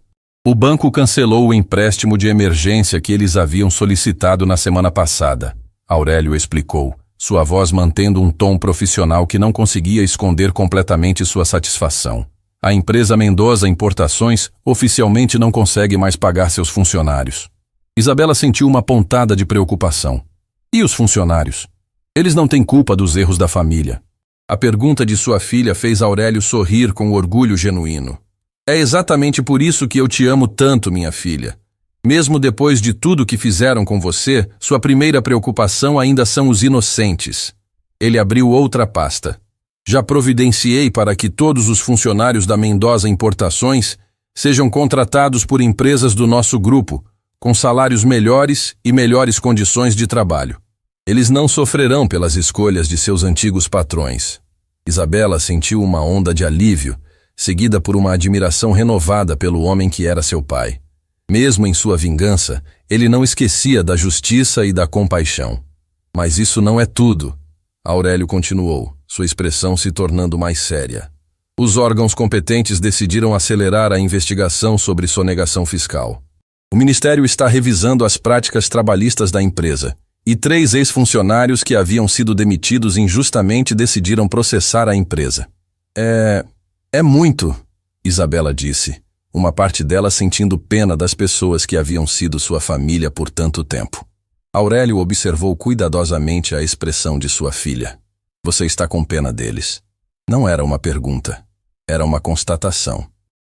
O banco cancelou o empréstimo de emergência que eles haviam solicitado na semana passada, Aurélio explicou, sua voz mantendo um tom profissional que não conseguia esconder completamente sua satisfação. A empresa Mendoza Importações oficialmente não consegue mais pagar seus funcionários. Isabela sentiu uma pontada de preocupação. E os funcionários? Eles não têm culpa dos erros da família. A pergunta de sua filha fez Aurélio sorrir com orgulho genuíno. É exatamente por isso que eu te amo tanto, minha filha. Mesmo depois de tudo que fizeram com você, sua primeira preocupação ainda são os inocentes. Ele abriu outra pasta. Já providenciei para que todos os funcionários da Mendoza Importações sejam contratados por empresas do nosso grupo, com salários melhores e melhores condições de trabalho. Eles não sofrerão pelas escolhas de seus antigos patrões. Isabela sentiu uma onda de alívio, seguida por uma admiração renovada pelo homem que era seu pai. Mesmo em sua vingança, ele não esquecia da justiça e da compaixão. Mas isso não é tudo, Aurélio continuou, sua expressão se tornando mais séria. Os órgãos competentes decidiram acelerar a investigação sobre sonegação fiscal. O Ministério está revisando as práticas trabalhistas da empresa, e 3 ex-funcionários que haviam sido demitidos injustamente decidiram processar a empresa. É muito, Isabela disse. Uma parte dela sentindo pena das pessoas que haviam sido sua família por tanto tempo. Aurélio observou cuidadosamente a expressão de sua filha. Você está com pena deles. Não era uma pergunta. Era uma constatação.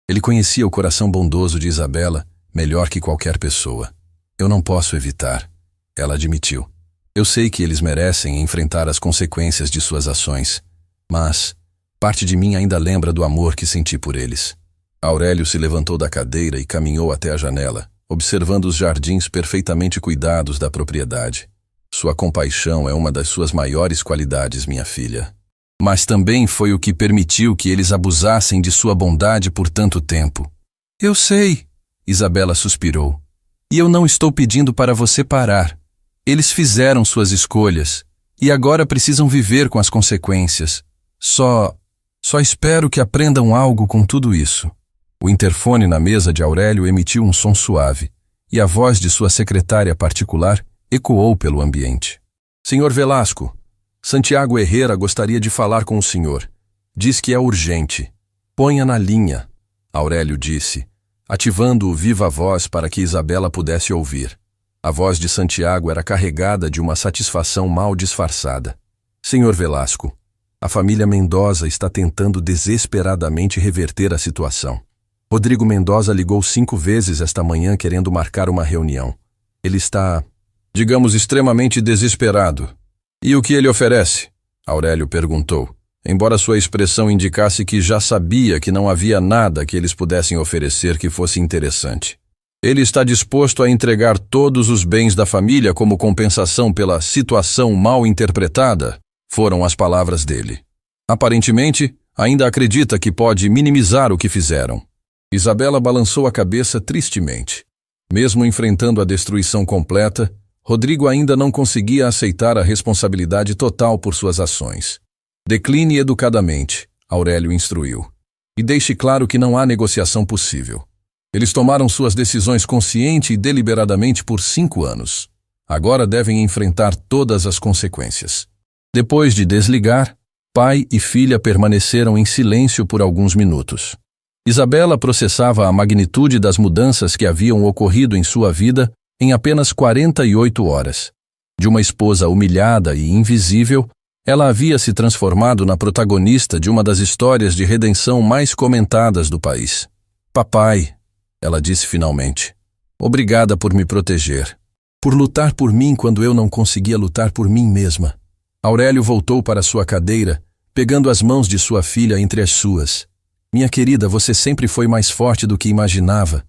Ele conhecia o coração bondoso de Isabela melhor que qualquer pessoa. Eu não posso evitar, ela admitiu. Eu sei que eles merecem enfrentar as consequências de suas ações, mas parte de mim ainda lembra do amor que senti por eles. Aurélio se levantou da cadeira e caminhou até a janela, observando os jardins perfeitamente cuidados da propriedade. Sua compaixão é uma das suas maiores qualidades, minha filha. Mas também foi o que permitiu que eles abusassem de sua bondade por tanto tempo. Eu sei, Isabela suspirou. E eu não estou pedindo para você parar. Eles fizeram suas escolhas e agora precisam viver com as consequências. Só espero que aprendam algo com tudo isso. O interfone na mesa de Aurélio emitiu um som suave e a voz de sua secretária particular ecoou pelo ambiente. Senhor Velasco, Santiago Herrera gostaria de falar com o senhor. Diz que é urgente. Ponha na linha, Aurélio disse, ativando o viva voz para que Isabela pudesse ouvir. A voz de Santiago era carregada de uma satisfação mal disfarçada. Senhor Velasco, a família Mendoza está tentando desesperadamente reverter a situação. Rodrigo Mendoza ligou 5 vezes esta manhã querendo marcar uma reunião. Ele está, digamos, extremamente desesperado. E o que ele oferece? Aurélio perguntou, embora sua expressão indicasse que já sabia que não havia nada que eles pudessem oferecer que fosse interessante. Ele está disposto a entregar todos os bens da família como compensação pela situação mal interpretada, foram as palavras dele. Aparentemente, ainda acredita que pode minimizar o que fizeram. Isabela balançou a cabeça tristemente. Mesmo enfrentando a destruição completa, Rodrigo ainda não conseguia aceitar a responsabilidade total por suas ações. Decline educadamente, Aurélio instruiu. E deixe claro que não há negociação possível. Eles tomaram suas decisões consciente e deliberadamente por 5 anos. Agora devem enfrentar todas as consequências. Depois de desligar, pai e filha permaneceram em silêncio por alguns minutos. Isabela processava a magnitude das mudanças que haviam ocorrido em sua vida em apenas 48 horas. De uma esposa humilhada e invisível, ela havia se transformado na protagonista de uma das histórias de redenção mais comentadas do país. Papai, ela disse finalmente, obrigada por me proteger, por lutar por mim quando eu não conseguia lutar por mim mesma. Aurélio voltou para sua cadeira, pegando as mãos de sua filha entre as suas. Minha querida, você sempre foi mais forte do que imaginava.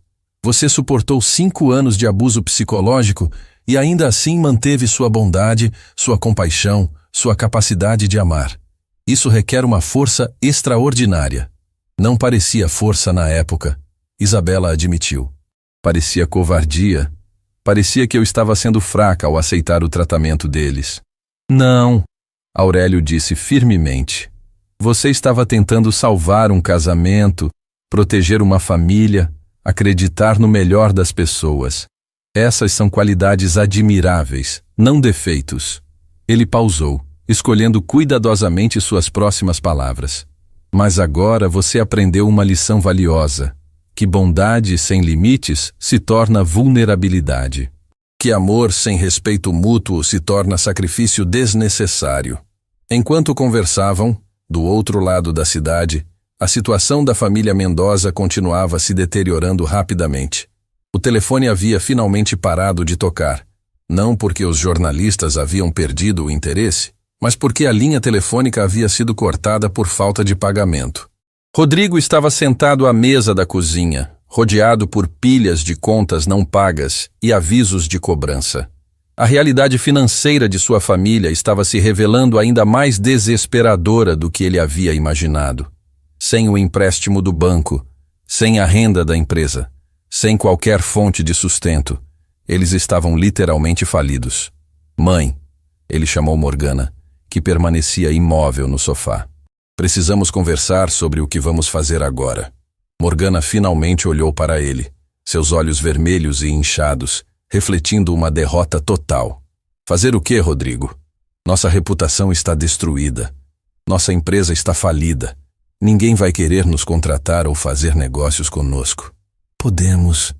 Você suportou 5 anos de abuso psicológico e ainda assim manteve sua bondade, sua compaixão, sua capacidade de amar. Isso requer uma força extraordinária. Não parecia força na época, Isabela admitiu. Parecia covardia. Parecia que eu estava sendo fraca ao aceitar o tratamento deles. Não, Aurélio disse firmemente. Você estava tentando salvar um casamento, proteger uma família, acreditar no melhor das pessoas. Essas são qualidades admiráveis, não defeitos. Ele pausou, escolhendo cuidadosamente suas próximas palavras. Mas agora você aprendeu uma lição valiosa, que bondade sem limites se torna vulnerabilidade. Que amor sem respeito mútuo se torna sacrifício desnecessário. Enquanto conversavam, do outro lado da cidade, a situação da família Mendoza continuava se deteriorando rapidamente. O telefone havia finalmente parado de tocar, não porque os jornalistas haviam perdido o interesse, mas porque a linha telefônica havia sido cortada por falta de pagamento. Rodrigo estava sentado à mesa da cozinha, rodeado por pilhas de contas não pagas e avisos de cobrança. A realidade financeira de sua família estava se revelando ainda mais desesperadora do que ele havia imaginado. Sem o empréstimo do banco, sem a renda da empresa, sem qualquer fonte de sustento, eles estavam literalmente falidos. Mãe, ele chamou Morgana, que permanecia imóvel no sofá. Precisamos conversar sobre o que vamos fazer agora. Morgana finalmente olhou para ele, seus olhos vermelhos e inchados, refletindo uma derrota total. Fazer o quê, Rodrigo? Nossa reputação está destruída. Nossa empresa está falida. Ninguém vai querer nos contratar ou fazer negócios conosco. Podemos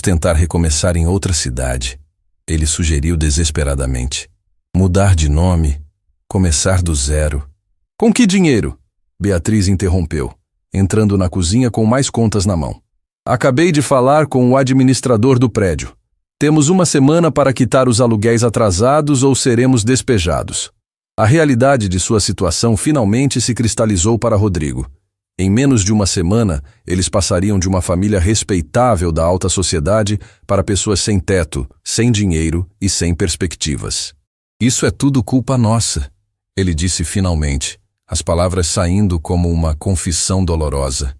tentar recomeçar em outra cidade. Ele sugeriu desesperadamente. Mudar de nome, começar do zero. Com que dinheiro? Beatriz interrompeu, entrando na cozinha com mais contas na mão. Acabei de falar com o administrador do prédio. Temos uma semana para quitar os aluguéis atrasados ou seremos despejados. A realidade de sua situação finalmente se cristalizou para Rodrigo. Em menos de uma semana, eles passariam de uma família respeitável da alta sociedade para pessoas sem teto, sem dinheiro e sem perspectivas. Isso é tudo culpa nossa, ele disse finalmente, as palavras saindo como uma confissão dolorosa.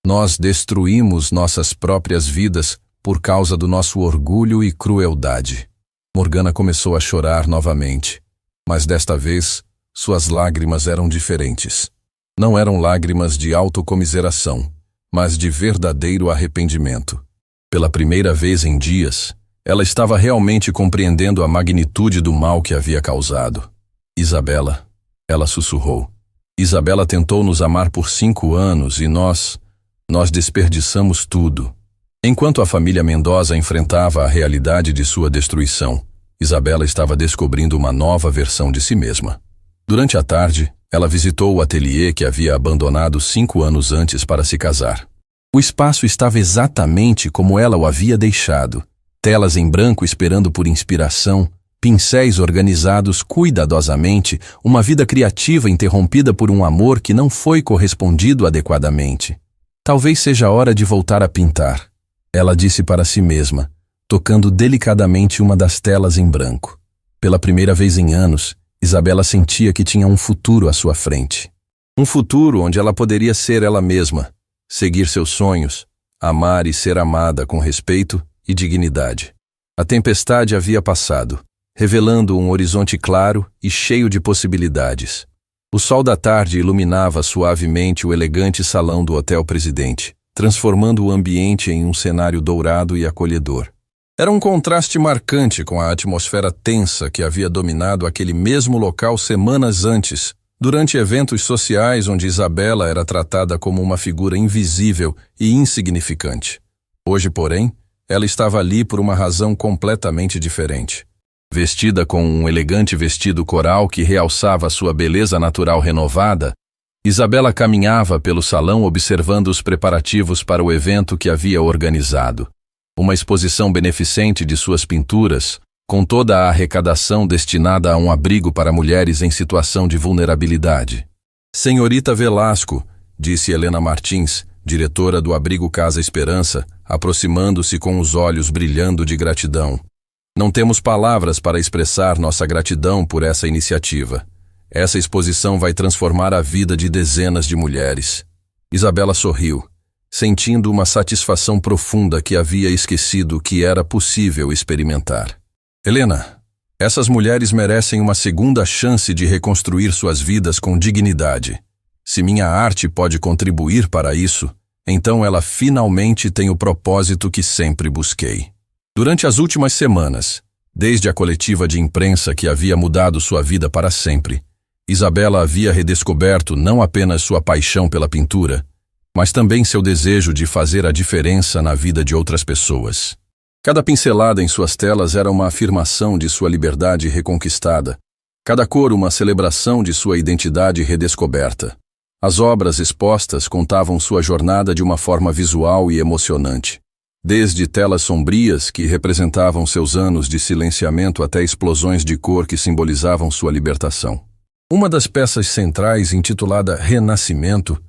Nós destruímos nossas próprias vidas por causa do nosso orgulho e crueldade. Morgana começou a chorar novamente, mas desta vez suas lágrimas eram diferentes. Não eram lágrimas de autocomiseração, mas de verdadeiro arrependimento. Pela primeira vez em dias, ela estava realmente compreendendo a magnitude do mal que havia causado. Isabela, ela sussurrou. Isabela tentou nos amar por 5 anos e nós desperdiçamos tudo. Enquanto a família Mendoza enfrentava a realidade de sua destruição, Isabela estava descobrindo uma nova versão de si mesma. Durante a tarde, ela visitou o ateliê que havia abandonado 5 anos antes para se casar. O espaço estava exatamente como ela o havia deixado. Telas em branco esperando por inspiração, pincéis organizados cuidadosamente, uma vida criativa interrompida por um amor que não foi correspondido adequadamente. Talvez seja a hora de voltar a pintar, ela disse para si mesma, tocando delicadamente uma das telas em branco. Pela primeira vez em anos, Isabela sentia que tinha um futuro à sua frente. Um futuro onde ela poderia ser ela mesma, seguir seus sonhos, amar e ser amada com respeito e dignidade. A tempestade havia passado, revelando um horizonte claro e cheio de possibilidades. O sol da tarde iluminava suavemente o elegante salão do Hotel Presidente, transformando o ambiente em um cenário dourado e acolhedor. Era um contraste marcante com a atmosfera tensa que havia dominado aquele mesmo local semanas antes, durante eventos sociais onde Isabela era tratada como uma figura invisível e insignificante. Hoje, porém, ela estava ali por uma razão completamente diferente. Vestida com um elegante vestido coral que realçava sua beleza natural renovada, Isabela caminhava pelo salão observando os preparativos para o evento que havia organizado. Uma exposição beneficente de suas pinturas, com toda a arrecadação destinada a um abrigo para mulheres em situação de vulnerabilidade. Senhorita Velasco, disse Helena Martins, diretora do abrigo Casa Esperança, aproximando-se com os olhos brilhando de gratidão. Não temos palavras para expressar nossa gratidão por essa iniciativa. Essa exposição vai transformar a vida de dezenas de mulheres. Isabela sorriu, sentindo uma satisfação profunda que havia esquecido que era possível experimentar. Helena, essas mulheres merecem uma segunda chance de reconstruir suas vidas com dignidade. Se minha arte pode contribuir para isso, então ela finalmente tem o propósito que sempre busquei. Durante as últimas semanas, desde a coletiva de imprensa que havia mudado sua vida para sempre, Isabela havia redescoberto não apenas sua paixão pela pintura, mas também seu desejo de fazer a diferença na vida de outras pessoas. Cada pincelada em suas telas era uma afirmação de sua liberdade reconquistada, cada cor uma celebração de sua identidade redescoberta. As obras expostas contavam sua jornada de uma forma visual e emocionante. Desde telas sombrias que representavam seus anos de silenciamento até explosões de cor que simbolizavam sua libertação. Uma das peças centrais, intitulada Renascimento,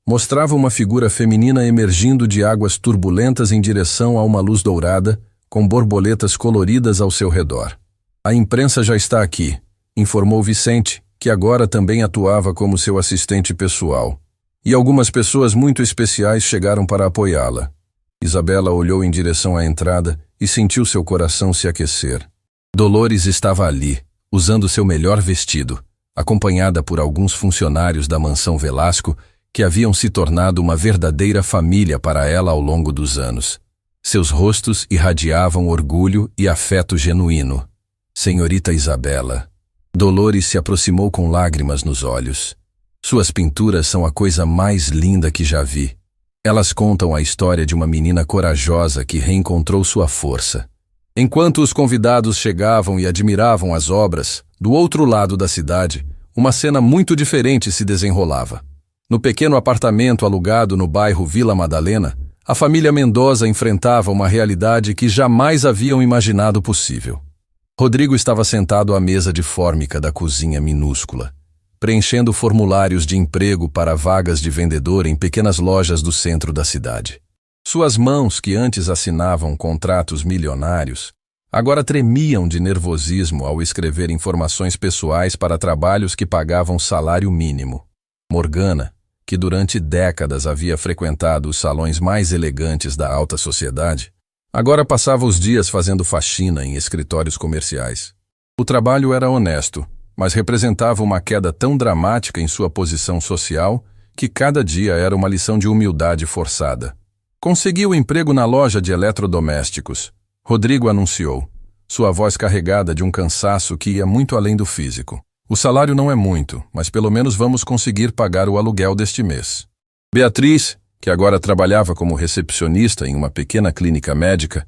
mostrava uma figura feminina emergindo de águas turbulentas em direção a uma luz dourada, com borboletas coloridas ao seu redor. A imprensa já está aqui, informou Vicente, que agora também atuava como seu assistente pessoal. E algumas pessoas muito especiais chegaram para apoiá-la. Isabela olhou em direção à entrada e sentiu seu coração se aquecer. Dolores estava ali, usando seu melhor vestido, acompanhada por alguns funcionários da mansão Velasco, que haviam se tornado uma verdadeira família para ela ao longo dos anos. Seus rostos irradiavam orgulho e afeto genuíno. Senhorita Isabela. Dolores se aproximou com lágrimas nos olhos. Suas pinturas são a coisa mais linda que já vi. Elas contam a história de uma menina corajosa que reencontrou sua força. Enquanto os convidados chegavam e admiravam as obras, do outro lado da cidade, uma cena muito diferente se desenrolava. No pequeno apartamento alugado no bairro Vila Madalena, a família Mendoza enfrentava uma realidade que jamais haviam imaginado possível. Rodrigo estava sentado à mesa de fórmica da cozinha minúscula, preenchendo formulários de emprego para vagas de vendedor em pequenas lojas do centro da cidade. Suas mãos, que antes assinavam contratos milionários, agora tremiam de nervosismo ao escrever informações pessoais para trabalhos que pagavam salário mínimo. Morgana, que durante décadas havia frequentado os salões mais elegantes da alta sociedade, agora passava os dias fazendo faxina em escritórios comerciais. O trabalho era honesto, mas representava uma queda tão dramática em sua posição social que cada dia era uma lição de humildade forçada. Conseguiu emprego na loja de eletrodomésticos. Rodrigo anunciou, sua voz carregada de um cansaço que ia muito além do físico. O salário não é muito, mas pelo menos vamos conseguir pagar o aluguel deste mês. Beatriz, que agora trabalhava como recepcionista em uma pequena clínica médica,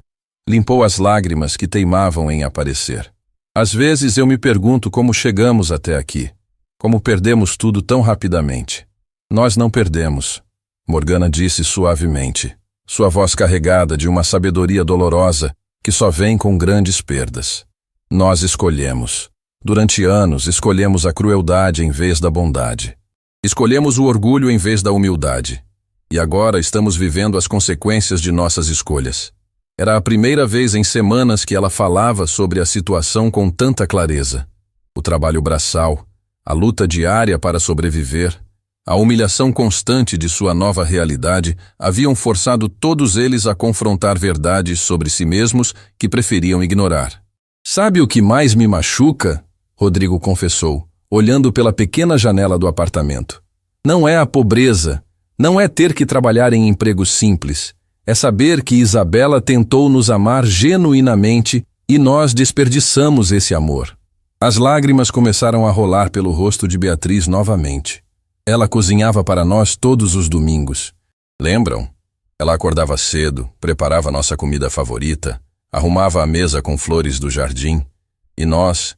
limpou as lágrimas que teimavam em aparecer. Às vezes eu me pergunto como chegamos até aqui, como perdemos tudo tão rapidamente. Nós não perdemos, Morgana disse suavemente, sua voz carregada de uma sabedoria dolorosa que só vem com grandes perdas. Nós escolhemos. Durante anos, escolhemos a crueldade em vez da bondade. Escolhemos o orgulho em vez da humildade. E agora estamos vivendo as consequências de nossas escolhas. Era a primeira vez em semanas que ela falava sobre a situação com tanta clareza. O trabalho braçal, a luta diária para sobreviver, a humilhação constante de sua nova realidade haviam forçado todos eles a confrontar verdades sobre si mesmos que preferiam ignorar. Sabe o que mais me machuca? Rodrigo confessou, olhando pela pequena janela do apartamento. Não é a pobreza, não é ter que trabalhar em empregos simples. É saber que Isabela tentou nos amar genuinamente e nós desperdiçamos esse amor. As lágrimas começaram a rolar pelo rosto de Beatriz novamente. Ela cozinhava para nós todos os domingos. Lembram? Ela acordava cedo, preparava nossa comida favorita, arrumava a mesa com flores do jardim. E nós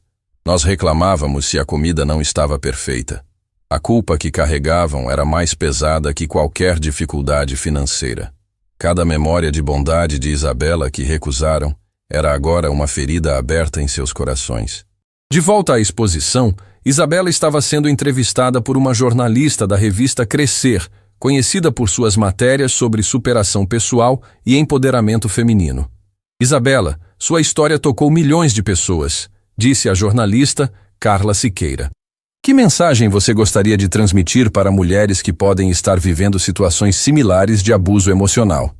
reclamávamos se a comida não estava perfeita. A culpa que carregavam era mais pesada que qualquer dificuldade financeira. Cada memória de bondade de Isabela que recusaram era agora uma ferida aberta em seus corações. De volta à exposição, Isabela estava sendo entrevistada por uma jornalista da revista Crescer, conhecida por suas matérias sobre superação pessoal e empoderamento feminino. Isabela, sua história tocou milhões de pessoas, disse a jornalista Carla Siqueira. Que mensagem você gostaria de transmitir para mulheres que podem estar vivendo situações similares de abuso emocional?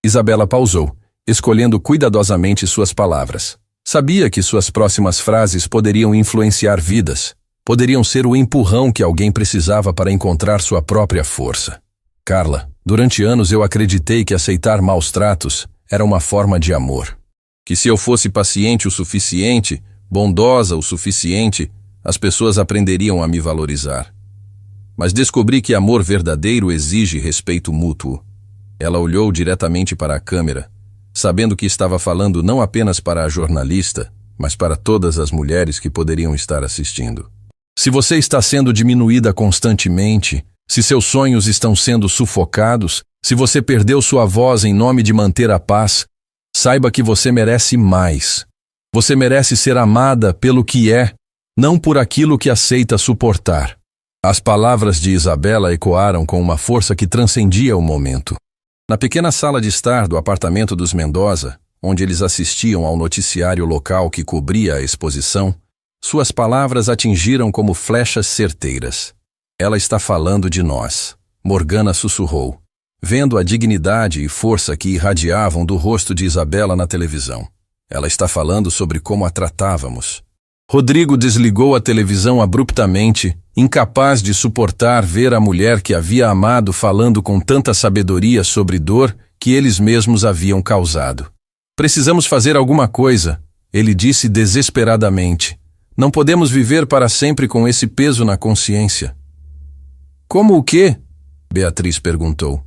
Isabela pausou, escolhendo cuidadosamente suas palavras. Sabia que suas próximas frases poderiam influenciar vidas, poderiam ser o empurrão que alguém precisava para encontrar sua própria força. Carla, durante anos eu acreditei que aceitar maus tratos era uma forma de amor. Que se eu fosse paciente o suficiente, bondosa o suficiente, as pessoas aprenderiam a me valorizar. Mas descobri que amor verdadeiro exige respeito mútuo. Ela olhou diretamente para a câmera, sabendo que estava falando não apenas para a jornalista, mas para todas as mulheres que poderiam estar assistindo. Se você está sendo diminuída constantemente, se seus sonhos estão sendo sufocados, se você perdeu sua voz em nome de manter a paz, saiba que você merece mais. Você merece ser amada pelo que é, não por aquilo que aceita suportar. As palavras de Isabela ecoaram com uma força que transcendia o momento. Na pequena sala de estar do apartamento dos Mendoza, onde eles assistiam ao noticiário local que cobria a exposição, suas palavras atingiram como flechas certeiras. Ela está falando de nós, Morgana sussurrou, vendo a dignidade e força que irradiavam do rosto de Isabela na televisão. Ela está falando sobre como a tratávamos. Rodrigo desligou a televisão abruptamente, incapaz de suportar ver a mulher que havia amado falando com tanta sabedoria sobre dor que eles mesmos haviam causado. Precisamos fazer alguma coisa, ele disse desesperadamente. Não podemos viver para sempre com esse peso na consciência. Como o quê? Beatriz perguntou.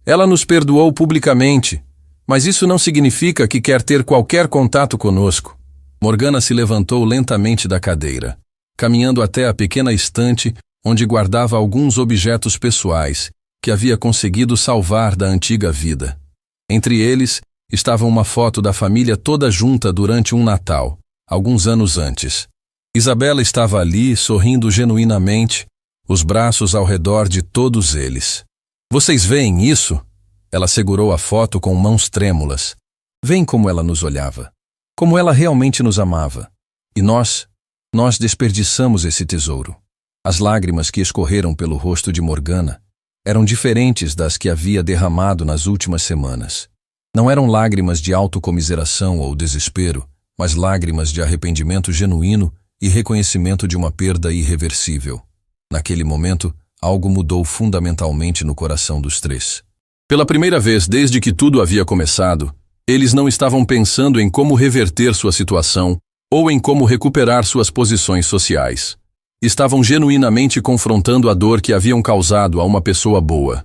Ela nos perdoou publicamente, Mas isso não significa que quer ter qualquer contato conosco. Morgana se levantou lentamente da cadeira, caminhando até a pequena estante onde guardava alguns objetos pessoais que havia conseguido salvar da antiga vida. Entre eles estava uma foto da família toda junta durante um Natal, alguns anos antes. Isabela estava ali, sorrindo genuinamente, os braços ao redor de todos eles. Vocês veem isso? Ela segurou a foto com mãos trêmulas. Veem como ela nos olhava. Como ela realmente nos amava. E nós desperdiçamos esse tesouro. As lágrimas que escorreram pelo rosto de Morgana eram diferentes das que havia derramado nas últimas semanas. Não eram lágrimas de autocomiseração ou desespero, mas lágrimas de arrependimento genuíno e reconhecimento de uma perda irreversível. Naquele momento, algo mudou fundamentalmente no coração dos três. Pela primeira vez desde que tudo havia começado, eles não estavam pensando em como reverter sua situação ou em como recuperar suas posições sociais. Estavam genuinamente confrontando a dor que haviam causado a uma pessoa boa.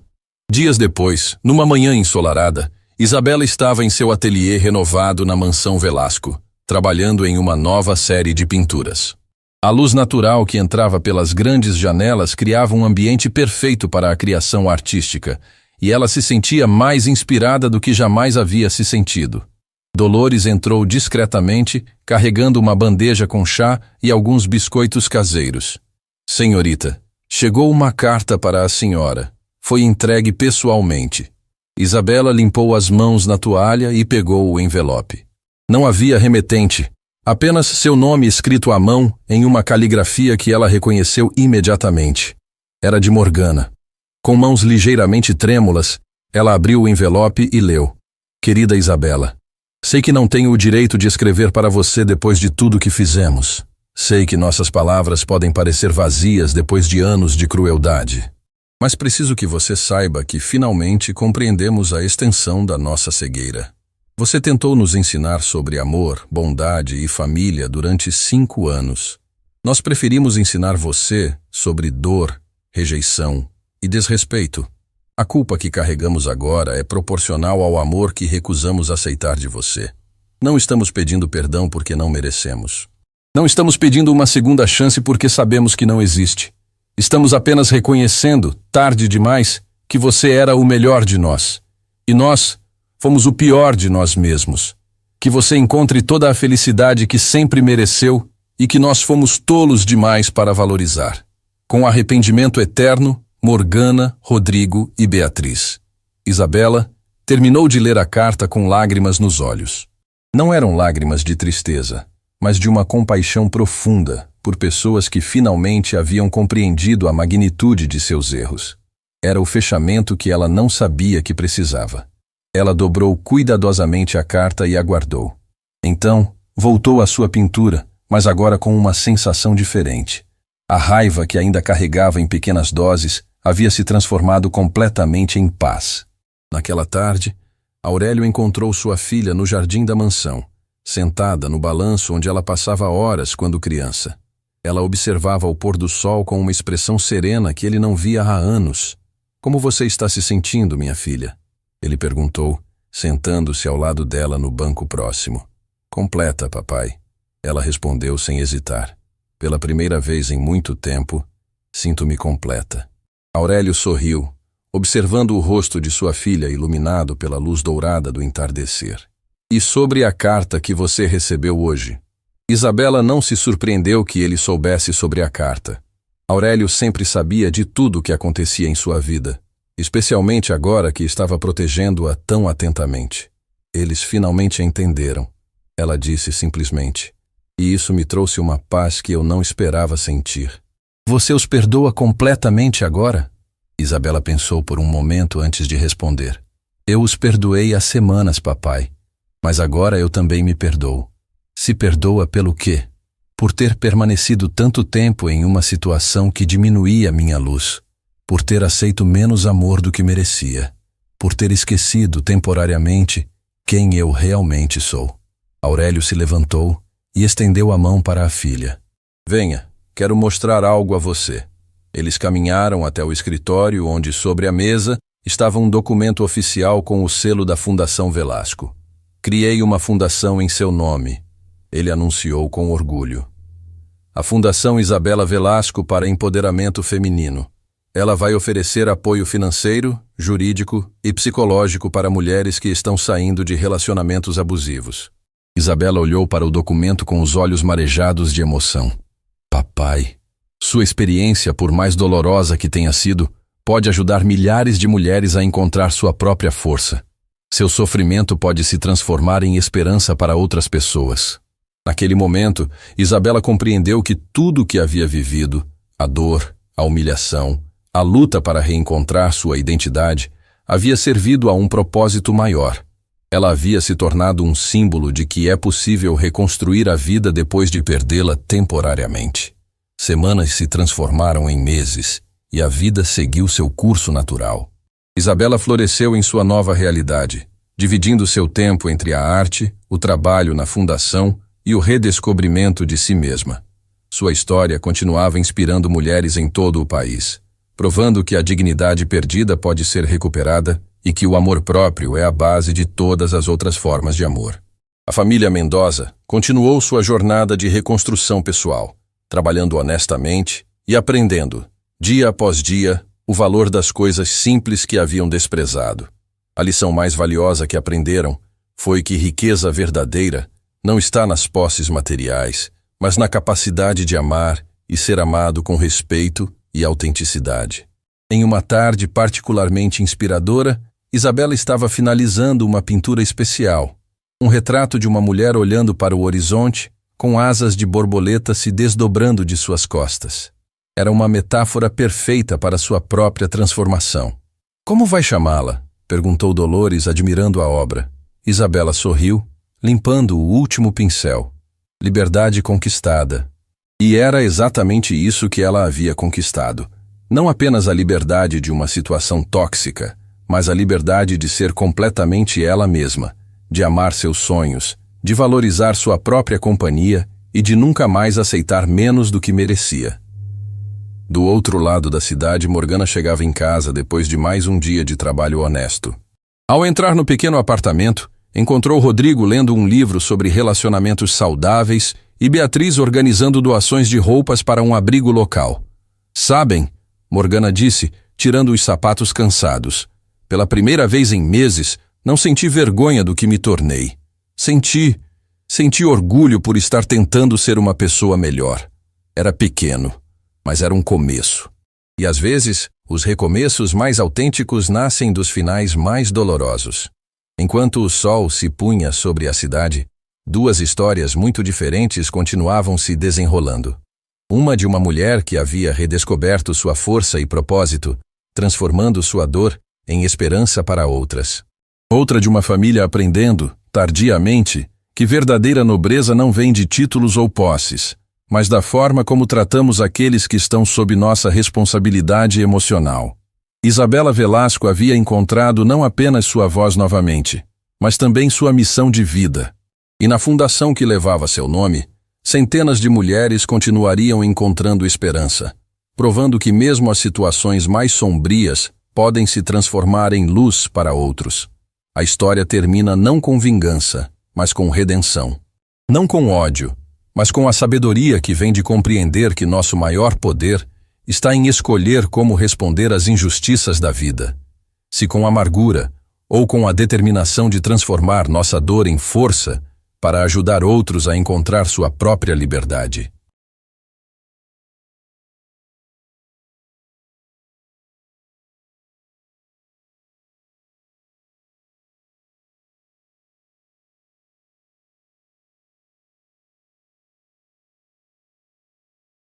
Dias depois, numa manhã ensolarada, Isabela estava em seu ateliê renovado na mansão Velasco, trabalhando em uma nova série de pinturas. A luz natural que entrava pelas grandes janelas criava um ambiente perfeito para a criação artística, e ela se sentia mais inspirada do que jamais havia se sentido. Dolores entrou discretamente, carregando uma bandeja com chá e alguns biscoitos caseiros. Senhorita, chegou uma carta para a senhora. Foi entregue pessoalmente. Isabela limpou as mãos na toalha e pegou o envelope. Não havia remetente, apenas seu nome escrito à mão em uma caligrafia que ela reconheceu imediatamente. Era de Morgana. Com mãos ligeiramente trêmulas, ela abriu o envelope e leu. Querida Isabela, sei que não tenho o direito de escrever para você depois de tudo que fizemos. Sei que nossas palavras podem parecer vazias depois de anos de crueldade. Mas preciso que você saiba que finalmente compreendemos a extensão da nossa cegueira. Você tentou nos ensinar sobre amor, bondade e família durante 5 anos. Nós preferimos ensinar você sobre dor, rejeição e desrespeito. A culpa que carregamos agora é proporcional ao amor que recusamos aceitar de você. Não estamos pedindo perdão porque não merecemos. Não estamos pedindo uma segunda chance porque sabemos que não existe. Estamos apenas reconhecendo, tarde demais, que você era o melhor de nós. E nós fomos o pior de nós mesmos. Que você encontre toda a felicidade que sempre mereceu e que nós fomos tolos demais para valorizar. Com arrependimento eterno, Morgana, Rodrigo e Beatriz. Isabela terminou de ler a carta com lágrimas nos olhos. Não eram lágrimas de tristeza, mas de uma compaixão profunda por pessoas que finalmente haviam compreendido a magnitude de seus erros. Era o fechamento que ela não sabia que precisava. Ela dobrou cuidadosamente a carta e aguardou. Então, voltou à sua pintura, mas agora com uma sensação diferente. A raiva que ainda carregava em pequenas doses havia se transformado completamente em paz. Naquela tarde, Aurélio encontrou sua filha no jardim da mansão, sentada no balanço onde ela passava horas quando criança. Ela observava o pôr do sol com uma expressão serena que ele não via há anos. Como você está se sentindo, minha filha? Ele perguntou, sentando-se ao lado dela no banco próximo. Completa, papai. Ela respondeu sem hesitar. Pela primeira vez em muito tempo, sinto-me completa. Aurélio sorriu, observando o rosto de sua filha iluminado pela luz dourada do entardecer. E sobre a carta que você recebeu hoje? Isabela não se surpreendeu que ele soubesse sobre a carta. Aurélio sempre sabia de tudo o que acontecia em sua vida, especialmente agora que estava protegendo-a tão atentamente. Eles finalmente a entenderam. Ela disse simplesmente. E isso me trouxe uma paz que eu não esperava sentir. Você os perdoa completamente agora? Isabela pensou por um momento antes de responder. Eu os perdoei há semanas, papai. Mas agora eu também me perdoo. Se perdoa pelo quê? Por ter permanecido tanto tempo em uma situação que diminuía minha luz. Por ter aceito menos amor do que merecia. Por ter esquecido temporariamente quem eu realmente sou. Aurélio se levantou e estendeu a mão para a filha. Venha, quero mostrar algo a você. Eles caminharam até o escritório onde, sobre a mesa, estava um documento oficial com o selo da Fundação Velasco. Criei uma fundação em seu nome, ele anunciou com orgulho. A Fundação Isabela Velasco para Empoderamento Feminino. Ela vai oferecer apoio financeiro, jurídico e psicológico para mulheres que estão saindo de relacionamentos abusivos. Isabela olhou para o documento com os olhos marejados de emoção. Papai, sua experiência, por mais dolorosa que tenha sido, pode ajudar milhares de mulheres a encontrar sua própria força. Seu sofrimento pode se transformar em esperança para outras pessoas. Naquele momento, Isabela compreendeu que tudo o que havia vivido, a dor, a humilhação, a luta para reencontrar sua identidade, havia servido a um propósito maior. Ela havia se tornado um símbolo de que é possível reconstruir a vida depois de perdê-la temporariamente. Semanas se transformaram em meses e a vida seguiu seu curso natural. Isabela floresceu em sua nova realidade, dividindo seu tempo entre a arte, o trabalho na fundação e o redescobrimento de si mesma. Sua história continuava inspirando mulheres em todo o país, provando que a dignidade perdida pode ser recuperada e que o amor próprio é a base de todas as outras formas de amor. A família Mendoza continuou sua jornada de reconstrução pessoal, trabalhando honestamente e aprendendo, dia após dia, o valor das coisas simples que haviam desprezado. A lição mais valiosa que aprenderam foi que riqueza verdadeira não está nas posses materiais, mas na capacidade de amar e ser amado com respeito e autenticidade. Em uma tarde particularmente inspiradora, Isabela estava finalizando uma pintura especial, um retrato de uma mulher olhando para o horizonte, com asas de borboleta se desdobrando de suas costas. Era uma metáfora perfeita para sua própria transformação. Como vai chamá-la? Perguntou Dolores, admirando a obra. Isabela sorriu, limpando o último pincel. Liberdade conquistada. E era exatamente isso que ela havia conquistado. Não apenas a liberdade de uma situação tóxica, mas a liberdade de ser completamente ela mesma, de amar seus sonhos, de valorizar sua própria companhia e de nunca mais aceitar menos do que merecia. Do outro lado da cidade, Morgana chegava em casa depois de mais um dia de trabalho honesto. Ao entrar no pequeno apartamento, encontrou Rodrigo lendo um livro sobre relacionamentos saudáveis e Beatriz organizando doações de roupas para um abrigo local. Sabem, Morgana disse, tirando os sapatos cansados. Pela primeira vez em meses, não senti vergonha do que me tornei. Senti orgulho por estar tentando ser uma pessoa melhor. Era pequeno, mas era um começo. E às vezes, os recomeços mais autênticos nascem dos finais mais dolorosos. Enquanto o sol se punha sobre a cidade, duas histórias muito diferentes continuavam se desenrolando. Uma de uma mulher que havia redescoberto sua força e propósito, transformando sua dor em esperança para outras. Outra de uma família aprendendo, tardiamente, que verdadeira nobreza não vem de títulos ou posses, mas da forma como tratamos aqueles que estão sob nossa responsabilidade emocional. Isabela Velasco havia encontrado não apenas sua voz novamente, mas também sua missão de vida. E na fundação que levava seu nome, centenas de mulheres continuariam encontrando esperança, provando que mesmo as situações mais sombrias podem se transformar em luz para outros. A história termina não com vingança, mas com redenção. Não com ódio, mas com a sabedoria que vem de compreender que nosso maior poder está em escolher como responder às injustiças da vida. Se com amargura, ou com a determinação de transformar nossa dor em força para ajudar outros a encontrar sua própria liberdade.